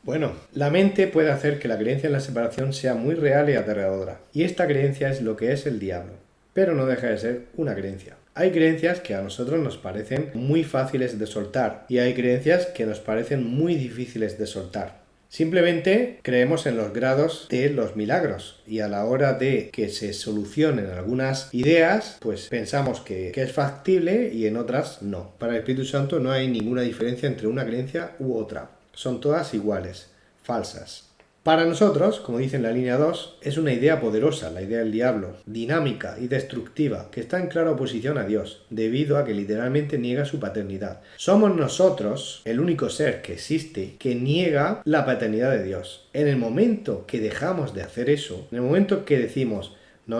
Bueno, la mente puede hacer que la creencia en la separación sea muy real y aterradora. Y esta creencia es lo que es el diablo. Pero no deja de ser una creencia. Hay creencias que a nosotros nos parecen muy fáciles de soltar y hay creencias que nos parecen muy difíciles de soltar. Simplemente creemos en los grados de los milagros y a la hora de que se solucionen algunas ideas, pues pensamos que es factible y en otras no. Para el Espíritu Santo no hay ninguna diferencia entre una creencia u otra. Son todas iguales, falsas. Para nosotros, como dice en la línea 2, es una idea poderosa, la idea del diablo, dinámica y destructiva, que está en clara oposición a Dios, debido a que literalmente niega su paternidad. Somos nosotros, el único ser que existe, que niega la paternidad de Dios. En el momento que dejamos de hacer eso, en el momento que decimos, no,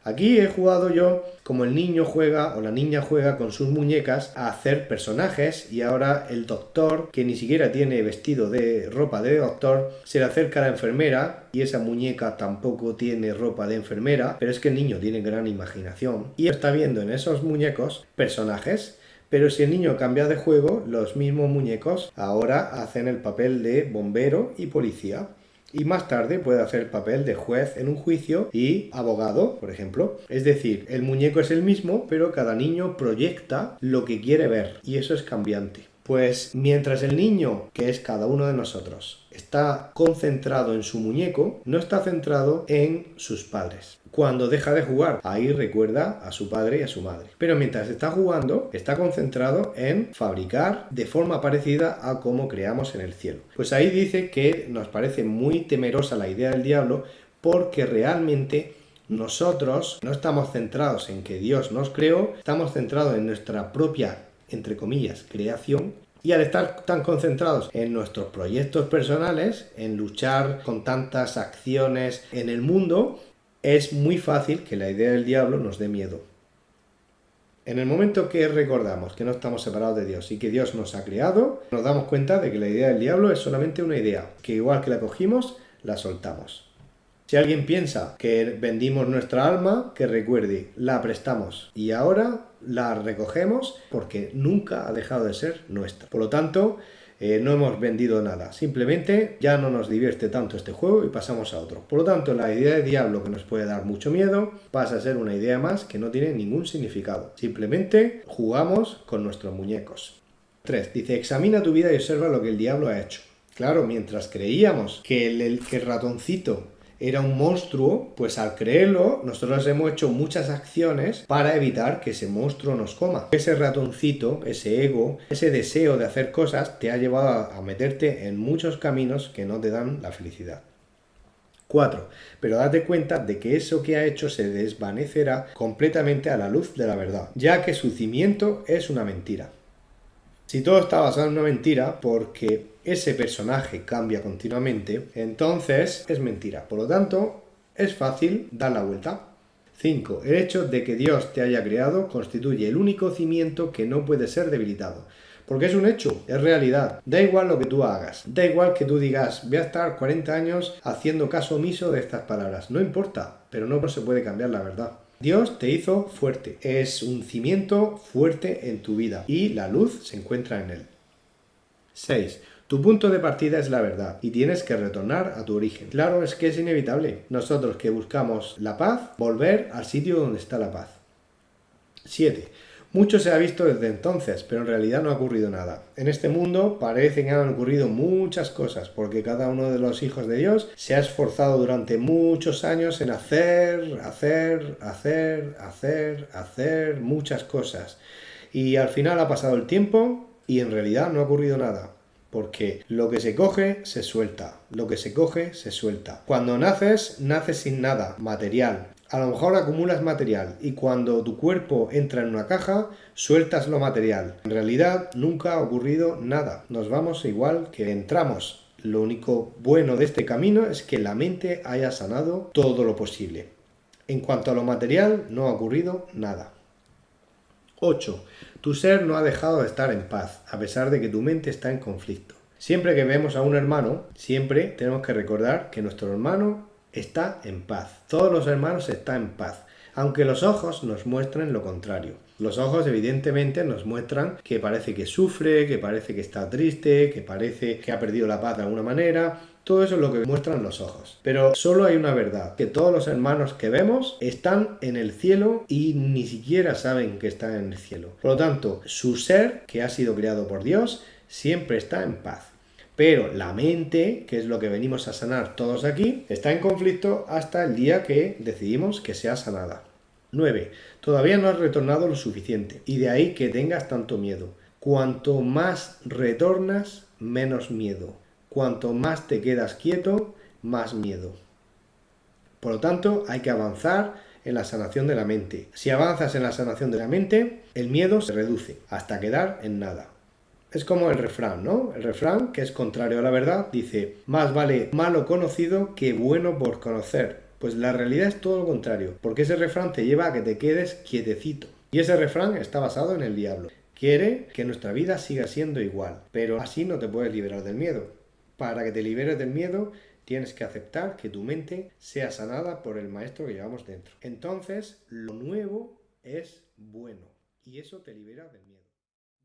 Aquí he jugado yo como el niño juega o la niña juega con sus muñecas a hacer personajes, y ahora el doctor, que ni siquiera tiene vestido de ropa de doctor, se le acerca a la enfermera y esa muñeca tampoco tiene ropa de enfermera, pero es que el niño tiene gran imaginación y está viendo en esos muñecos personajes. Pero si el niño cambia de juego, los mismos muñecos ahora hacen el papel de bombero y policía. Y más tarde puede hacer el papel de juez en un juicio y abogado, por ejemplo. Es decir, el muñeco es el mismo, pero cada niño proyecta lo que quiere ver, y eso es cambiante. Pues mientras el niño, que es cada uno de nosotros, está concentrado en su muñeco, no está centrado en sus padres. Cuando deja de jugar, ahí recuerda a su padre y a su madre. Pero mientras está jugando, está concentrado en fabricar de forma parecida a como creamos en el cielo. Pues ahí dice que nos parece muy temerosa la idea del diablo, porque realmente nosotros no estamos centrados en que Dios nos creó, estamos centrados en nuestra propia, entre comillas, creación. Y al estar tan concentrados en nuestros proyectos personales, en luchar con tantas acciones en el mundo, es muy fácil que la idea del diablo nos dé miedo. En el momento que recordamos que no estamos separados de Dios y que Dios nos ha creado, nos damos cuenta de que la idea del diablo es solamente una idea, que igual que la cogimos, la soltamos. Si alguien piensa que vendimos nuestra alma, que recuerde, la prestamos y ahora la recogemos porque nunca ha dejado de ser nuestra. Por lo tanto, no hemos vendido nada, simplemente ya no nos divierte tanto este juego y pasamos a otro. Por lo tanto, la idea de diablo, que nos puede dar mucho miedo, pasa a ser una idea más que no tiene ningún significado. Simplemente jugamos con nuestros muñecos. 3. Dice, examina tu vida y observa lo que el diablo ha hecho. Claro, mientras creíamos que el ratoncito era un monstruo, pues al creerlo, nosotros hemos hecho muchas acciones para evitar que ese monstruo nos coma. Ese ratoncito, ese ego, ese deseo de hacer cosas, te ha llevado a meterte en muchos caminos que no te dan la felicidad. 4. Pero date cuenta de que eso que ha hecho se desvanecerá completamente a la luz de la verdad, ya que su cimiento es una mentira. Si todo está basado en una mentira, porque ese personaje cambia continuamente, entonces es mentira. Por lo tanto, es fácil dar la vuelta. 5. El hecho de que Dios te haya creado constituye el único cimiento que no puede ser debilitado. Porque es un hecho, es realidad. Da igual lo que tú hagas, da igual que tú digas, voy a estar 40 años haciendo caso omiso de estas palabras. No importa, pero no se puede cambiar la verdad. Dios te hizo fuerte, es un cimiento fuerte en tu vida y la luz se encuentra en él. 6. Tu punto de partida es la verdad y tienes que retornar a tu origen. Claro, es que es inevitable. Nosotros que buscamos la paz, volver al sitio donde está la paz. 7. Mucho se ha visto desde entonces, pero en realidad no ha ocurrido nada. En este mundo parece que han ocurrido muchas cosas, porque cada uno de los hijos de Dios se ha esforzado durante muchos años en hacer muchas cosas. Y al final ha pasado el tiempo y en realidad no ha ocurrido nada. Porque lo que se coge, se suelta. Lo que se coge, se suelta. Cuando naces, naces sin nada, material. A lo mejor acumulas material y cuando tu cuerpo entra en una caja, sueltas lo material. En realidad nunca ha ocurrido nada. Nos vamos igual que entramos. Lo único bueno de este camino es que la mente haya sanado todo lo posible. En cuanto a lo material, no ha ocurrido nada. 8. Tu ser no ha dejado de estar en paz, a pesar de que tu mente está en conflicto. Siempre que vemos a un hermano, siempre tenemos que recordar que nuestro hermano está en paz. Todos los hermanos están en paz, aunque los ojos nos muestren lo contrario. Los ojos evidentemente nos muestran que parece que sufre, que parece que está triste, que parece que ha perdido la paz de alguna manera. Todo eso es lo que muestran los ojos. Pero solo hay una verdad, que todos los hermanos que vemos están en el cielo y ni siquiera saben que están en el cielo. Por lo tanto, su ser, que ha sido creado por Dios, siempre está en paz. Pero la mente, que es lo que venimos a sanar todos aquí, está en conflicto hasta el día que decidimos que sea sanada. 9. Todavía no has retornado lo suficiente, y de ahí que tengas tanto miedo. Cuanto más retornas, menos miedo. Cuanto más te quedas quieto, más miedo. Por lo tanto, hay que avanzar en la sanación de la mente. Si avanzas en la sanación de la mente, el miedo se reduce hasta quedar en nada. Es como el refrán, ¿no? El refrán, que es contrario a la verdad, dice, más vale malo conocido que bueno por conocer. Pues la realidad es todo lo contrario, porque ese refrán te lleva a que te quedes quietecito. Y ese refrán está basado en el diablo. Quiere que nuestra vida siga siendo igual, pero así no te puedes liberar del miedo. Para que te liberes del miedo, tienes que aceptar que tu mente sea sanada por el maestro que llevamos dentro. Entonces, lo nuevo es bueno y eso te libera del miedo.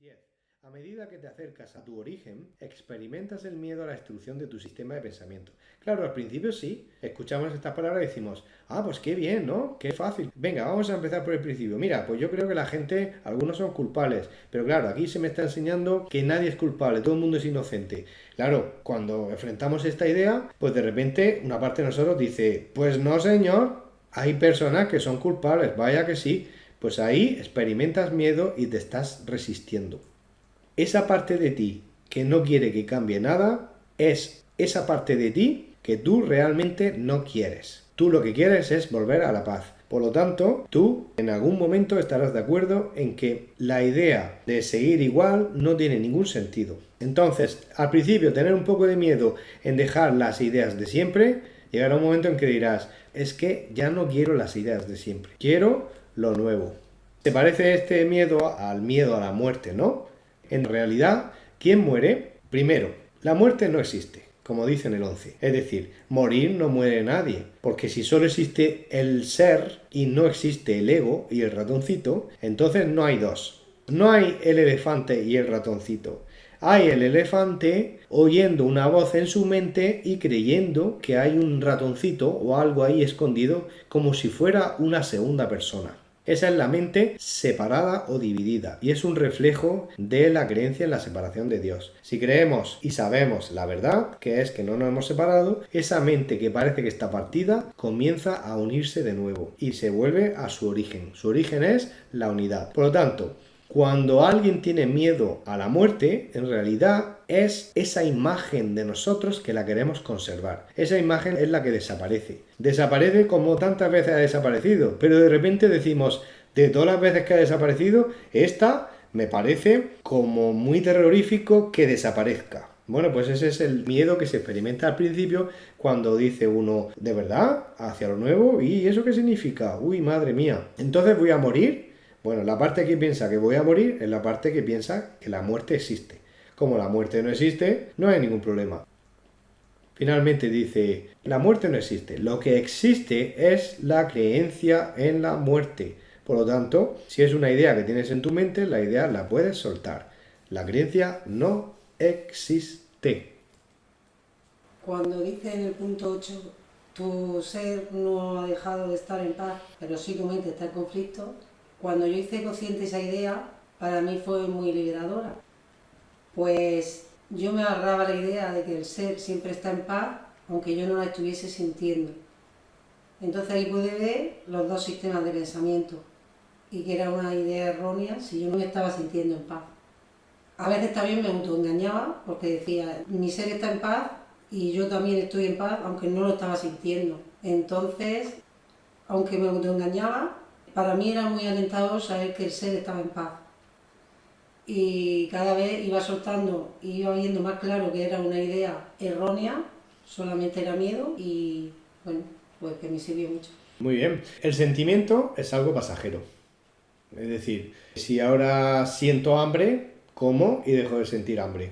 10. A medida que te acercas a tu origen, experimentas el miedo a la destrucción de tu sistema de pensamiento. Claro, al principio sí, escuchamos estas palabras y decimos, pues qué bien, ¿no? Qué fácil. Venga, vamos a empezar por el principio. Mira, pues yo creo que la gente, algunos son culpables, pero claro, aquí se me está enseñando que nadie es culpable, todo el mundo es inocente. Claro, cuando enfrentamos esta idea, pues de repente una parte de nosotros dice, pues no señor, hay personas que son culpables, vaya que sí. Pues ahí experimentas miedo y te estás resistiendo. Esa parte de ti que no quiere que cambie nada es esa parte de ti que tú realmente no quieres. Tú lo que quieres es volver a la paz. Por lo tanto, tú en algún momento estarás de acuerdo en que la idea de seguir igual no tiene ningún sentido. Entonces, al principio tener un poco de miedo en dejar las ideas de siempre, llegará un momento en que dirás, es que ya no quiero las ideas de siempre, quiero lo nuevo. ¿Te parece este miedo al miedo a la muerte, no? En realidad, ¿quién muere? Primero, la muerte no existe, como dice en el 11. Es decir, morir no muere nadie, porque si solo existe el ser y no existe el ego y el ratoncito, entonces no hay dos. No hay el elefante y el ratoncito. Hay el elefante oyendo una voz en su mente y creyendo que hay un ratoncito o algo ahí escondido como si fuera una segunda persona. Esa es la mente separada o dividida y es un reflejo de la creencia en la separación de Dios. Si creemos y sabemos la verdad, que es que no nos hemos separado, esa mente que parece que está partida comienza a unirse de nuevo y se vuelve a su origen. Su origen es la unidad. Por lo tanto, cuando alguien tiene miedo a la muerte, en realidad es esa imagen de nosotros que la queremos conservar. Esa imagen es la que desaparece. Desaparece como tantas veces ha desaparecido, pero de repente decimos, de todas las veces que ha desaparecido, esta me parece como muy terrorífico que desaparezca. Bueno, pues ese es el miedo que se experimenta al principio cuando dice uno, ¿de verdad? ¿Hacia lo nuevo? ¿Y eso qué significa? Uy, madre mía. ¿Entonces voy a morir? Bueno, la parte que piensa que voy a morir es la parte que piensa que la muerte existe. Como la muerte no existe, no hay ningún problema. Finalmente dice, la muerte no existe. Lo que existe es la creencia en la muerte. Por lo tanto, si es una idea que tienes en tu mente, la idea la puedes soltar. La creencia no existe. Cuando dice en el punto 8, tu ser no ha dejado de estar en paz, pero sí tu mente está en conflicto. Cuando yo hice consciente esa idea, para mí fue muy liberadora. Pues yo me agarraba la idea de que el ser siempre está en paz, aunque yo no la estuviese sintiendo. Entonces ahí pude ver los dos sistemas de pensamiento y que era una idea errónea si yo no me estaba sintiendo en paz. A veces también me autoengañaba porque decía, mi ser está en paz y yo también estoy en paz, aunque no lo estaba sintiendo. Entonces, aunque me autoengañaba, para mí era muy alentador saber que el ser estaba en paz. Y cada vez iba soltando, iba viendo más claro que era una idea errónea, solamente era miedo y bueno, pues que me sirvió mucho. Muy bien. El sentimiento es algo pasajero. Es decir, si ahora siento hambre, como y dejo de sentir hambre.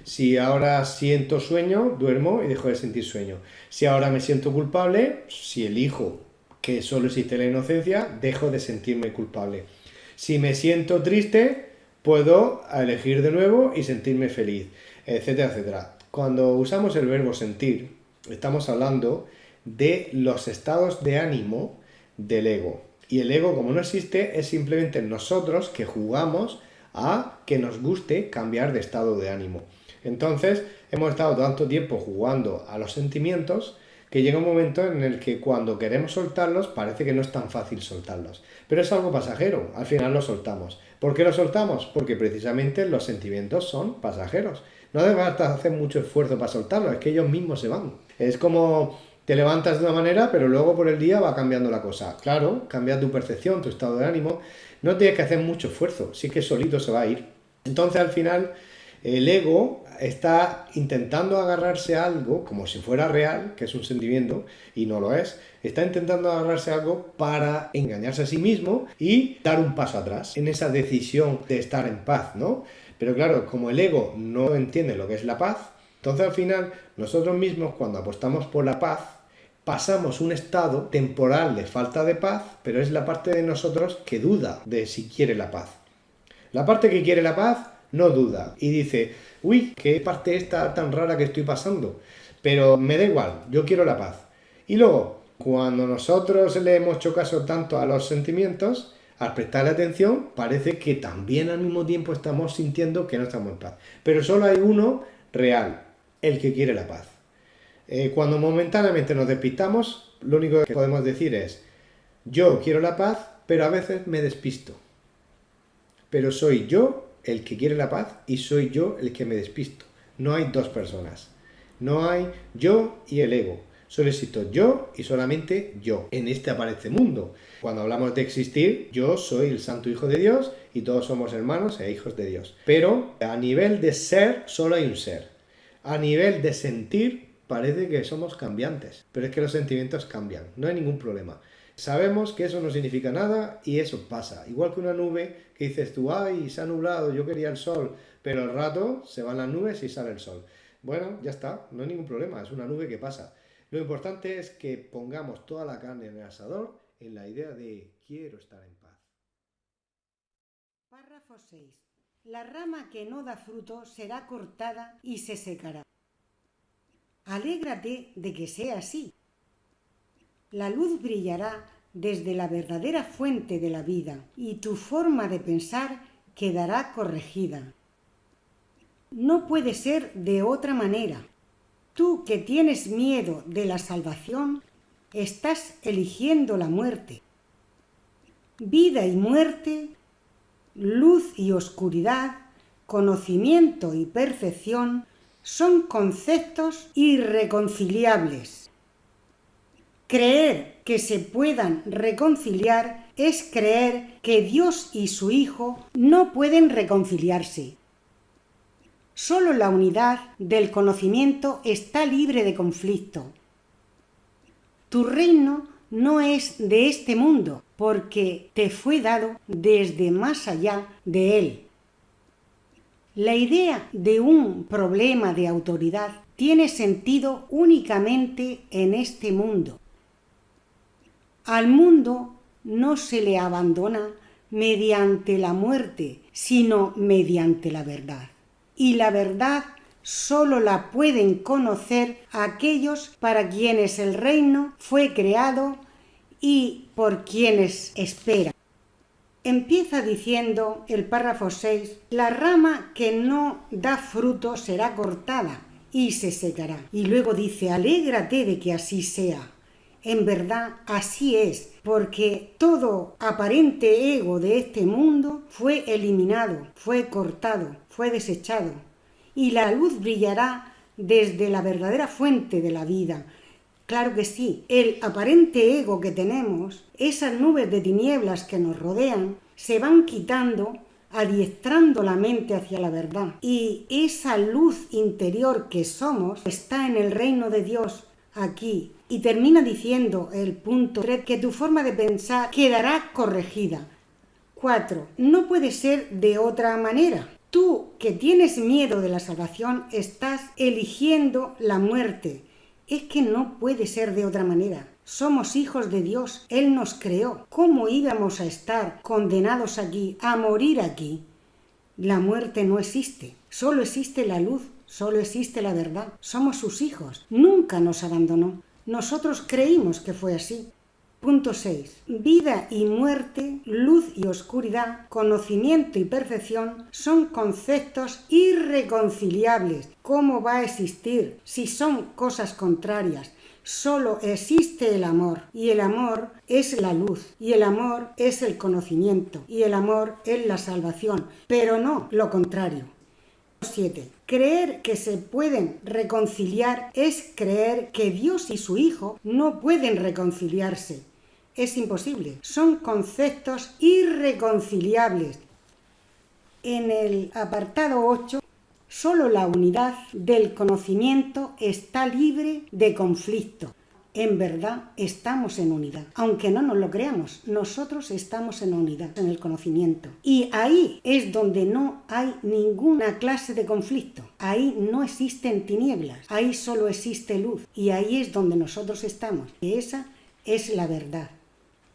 Si ahora siento sueño, duermo y dejo de sentir sueño. Si ahora me siento culpable, si elijo que solo existe la inocencia, dejo de sentirme culpable. Si me siento triste, puedo elegir de nuevo y sentirme feliz, etcétera, etcétera. Cuando usamos el verbo sentir, estamos hablando de los estados de ánimo del ego. Y el ego, como no existe, es simplemente nosotros que jugamos a que nos guste cambiar de estado de ánimo. Entonces, hemos estado tanto tiempo jugando a los sentimientos que llega un momento en el que cuando queremos soltarlos parece que no es tan fácil soltarlos. Pero es algo pasajero, al final lo soltamos. ¿Por qué lo soltamos? Porque precisamente los sentimientos son pasajeros. No hace falta hacer mucho esfuerzo para soltarlos, es que ellos mismos se van. Es como te levantas de una manera, pero luego por el día va cambiando la cosa. Claro, cambia tu percepción, tu estado de ánimo. No tienes que hacer mucho esfuerzo, sí que solito se va a ir. Entonces al final El ego está intentando agarrarse a algo como si fuera real, que es un sentimiento, y no lo es. Está intentando agarrarse a algo para engañarse a sí mismo y dar un paso atrás en esa decisión de estar en paz, ¿no? Pero claro, como el ego no entiende lo que es la paz, entonces al final nosotros mismos cuando apostamos por la paz, pasamos un estado temporal de falta de paz, pero es la parte de nosotros que duda de si quiere la paz. La parte que quiere la paz no duda y dice, uy, qué parte esta tan rara que estoy pasando, pero me da igual, yo quiero la paz. Y luego, cuando nosotros le hemos hecho caso tanto a los sentimientos, al prestarle atención, parece que también al mismo tiempo estamos sintiendo que no estamos en paz. Pero solo hay uno real, el que quiere la paz. Cuando momentáneamente nos despistamos, lo único que podemos decir es, yo quiero la paz, pero a veces me despisto. Pero soy yo el que quiere la paz y soy yo el que me despisto. No hay dos personas. No hay yo y el ego. Solo existo yo y solamente yo en este aparente mundo. Cuando hablamos de existir, yo soy el Santo Hijo de Dios y todos somos hermanos e hijos de Dios. Pero a nivel de ser, solo hay un ser. A nivel de sentir, parece que somos cambiantes. Pero es que los sentimientos cambian. No hay ningún problema. Sabemos que eso no significa nada y eso pasa. Igual que una nube que dices tú, ay, se ha nublado, yo quería el sol, pero al rato se van las nubes y sale el sol. Bueno, ya está, no hay ningún problema, es una nube que pasa. Lo importante es que pongamos toda la carne en el asador en la idea de quiero estar en paz. Párrafo 6. La rama que no da fruto será cortada y se secará. Alégrate de que sea así. La luz brillará desde la verdadera fuente de la vida y tu forma de pensar quedará corregida. No puede ser de otra manera. Tú que tienes miedo de la salvación, estás eligiendo la muerte. Vida y muerte, luz y oscuridad, conocimiento y perfección son conceptos irreconciliables. Creer que se puedan reconciliar es creer que Dios y su Hijo no pueden reconciliarse. Solo la unidad del conocimiento está libre de conflicto. Tu reino no es de este mundo, porque te fue dado desde más allá de él. La idea de un problema de autoridad tiene sentido únicamente en este mundo. Al mundo no se le abandona mediante la muerte, sino mediante la verdad. Y la verdad solo la pueden conocer aquellos para quienes el reino fue creado y por quienes esperan. Empieza diciendo el párrafo 6, la rama que no da fruto será cortada y se secará. Y luego dice, alégrate de que así sea. En verdad, así es, porque todo aparente ego de este mundo fue eliminado, fue cortado, fue desechado, y la luz brillará desde la verdadera fuente de la vida. Claro que sí, el aparente ego que tenemos, esas nubes de tinieblas que nos rodean, se van quitando, adiestrando la mente hacia la verdad. Y esa luz interior que somos está en el reino de Dios, aquí. Y termina diciendo el punto 3 que tu forma de pensar quedará corregida. 4. No puede ser de otra manera. Tú que tienes miedo de la salvación estás eligiendo la muerte. Es que no puede ser de otra manera. Somos hijos de Dios. Él nos creó. ¿Cómo íbamos a estar condenados aquí, a morir aquí? La muerte no existe. Solo existe la luz. Solo existe la verdad. Somos sus hijos. Nunca nos abandonó. Nosotros creímos que fue así. Punto 6. Vida y muerte, luz y oscuridad, conocimiento y perfección son conceptos irreconciliables. ¿Cómo va a existir si son cosas contrarias? Solo existe el amor, y el amor es la luz, y el amor es el conocimiento, y el amor es la salvación, pero no lo contrario. 7. Creer que se pueden reconciliar es creer que Dios y su Hijo no pueden reconciliarse. Es imposible. Son conceptos irreconciliables. En el apartado 8 Solo la unidad del conocimiento está libre de conflicto. En verdad estamos en unidad, aunque no nos lo creamos, nosotros estamos en unidad, en el conocimiento. Y ahí es donde no hay ninguna clase de conflicto, ahí no existen tinieblas, ahí solo existe luz, y ahí es donde nosotros estamos, y esa es la verdad.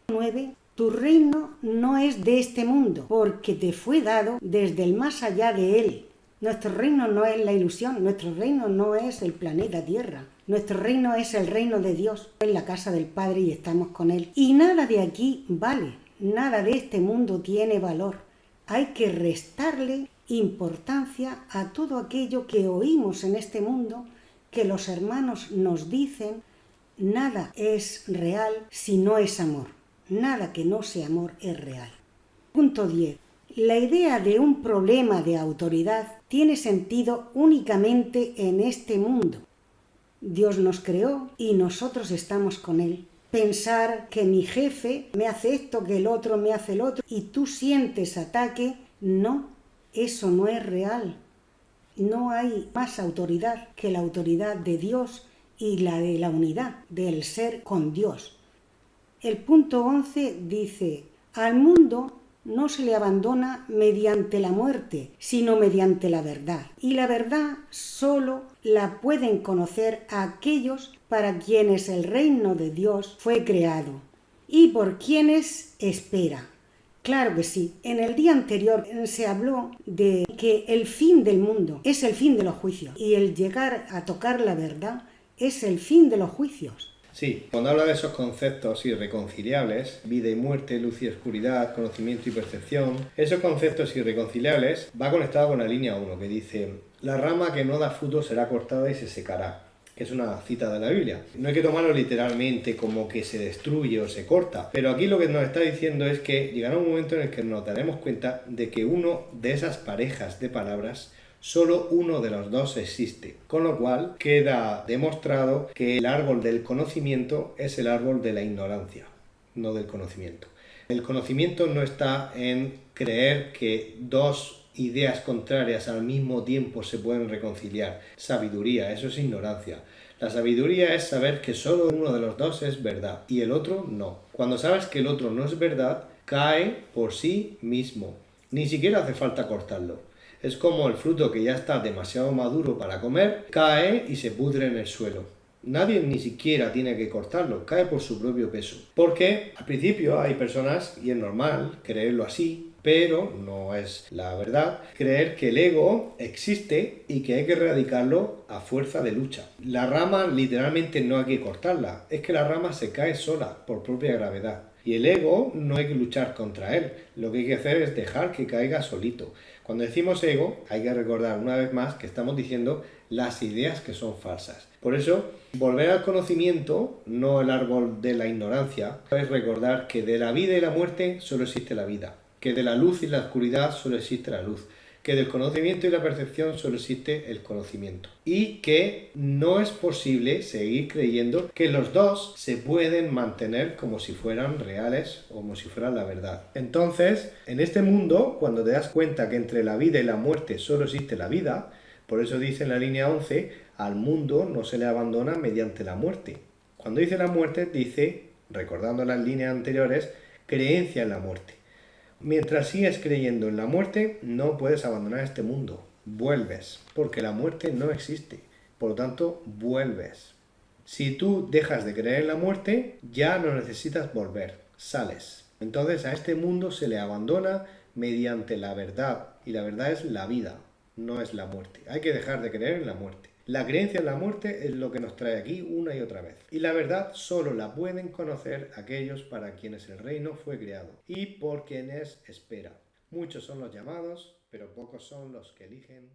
9. Tu reino no es de este mundo, porque te fue dado desde el más allá de él. Nuestro reino no es la ilusión, nuestro reino no es el planeta Tierra. Nuestro reino es el reino de Dios, en la casa del Padre y estamos con Él. Y nada de aquí vale, nada de este mundo tiene valor. Hay que restarle importancia a todo aquello que oímos en este mundo, que los hermanos nos dicen, nada es real si no es amor. Nada que no sea amor es real. Punto 10. La idea de un problema de autoridad tiene sentido únicamente en este mundo. Dios nos creó y nosotros estamos con Él. Pensar que mi jefe me hace esto, que el otro me hace el otro, y tú sientes ataque, no, eso no es real. No hay más autoridad que la autoridad de Dios y la de la unidad del ser con Dios. El punto 11 dice, al mundo no se le abandona mediante la muerte, sino mediante la verdad. Y la verdad solo la pueden conocer aquellos para quienes el reino de Dios fue creado y por quienes espera. Claro que sí. En el día anterior se habló de que el fin del mundo es el fin de los juicios y el llegar a tocar la verdad es el fin de los juicios. Sí, cuando habla de esos conceptos irreconciliables, vida y muerte, luz y oscuridad, conocimiento y percepción, esos conceptos irreconciliables va conectado con la línea 1 que dice, la rama que no da fruto será cortada y se secará, que es una cita de la Biblia. No hay que tomarlo literalmente como que se destruye o se corta, pero aquí lo que nos está diciendo es que llegará un momento en el que nos daremos cuenta de que uno de esas parejas de palabras solo uno de los dos existe, con lo cual queda demostrado que el árbol del conocimiento es el árbol de la ignorancia, no del conocimiento. El conocimiento no está en creer que dos ideas contrarias al mismo tiempo se pueden reconciliar. Sabiduría, eso es ignorancia. La sabiduría es saber que solo uno de los dos es verdad y el otro no. Cuando sabes que el otro no es verdad, cae por sí mismo. Ni siquiera hace falta cortarlo. Es como el fruto que ya está demasiado maduro para comer, cae y se pudre en el suelo. Nadie ni siquiera tiene que cortarlo, cae por su propio peso. Porque al principio hay personas, y es normal creerlo así, pero no es la verdad, creer que el ego existe y que hay que erradicarlo a fuerza de lucha. La rama literalmente no hay que cortarla, es que la rama se cae sola por propia gravedad. Y el ego no hay que luchar contra él, lo que hay que hacer es dejar que caiga solito. Cuando decimos ego, hay que recordar una vez más que estamos diciendo las ideas que son falsas. Por eso, volver al conocimiento, no el árbol de la ignorancia, es recordar que de la vida y la muerte solo existe la vida, que de la luz y la oscuridad solo existe la luz, que del conocimiento y la percepción solo existe el conocimiento y que no es posible seguir creyendo que los dos se pueden mantener como si fueran reales o como si fueran la verdad. Entonces, en este mundo, cuando te das cuenta que entre la vida y la muerte solo existe la vida, por eso dice en la línea 11, al mundo no se le abandona mediante la muerte. Cuando dice la muerte, dice, recordando las líneas anteriores, creencia en la muerte. Mientras sigues creyendo en la muerte, no puedes abandonar este mundo. Vuelves, porque la muerte no existe. Por lo tanto, vuelves. Si tú dejas de creer en la muerte, ya no necesitas volver. Sales. Entonces a este mundo se le abandona mediante la verdad. Y la verdad es la vida, no es la muerte. Hay que dejar de creer en la muerte. La creencia en la muerte es lo que nos trae aquí una y otra vez. Y la verdad solo la pueden conocer aquellos para quienes el reino fue creado y por quienes espera. Muchos son los llamados, pero pocos son los que eligen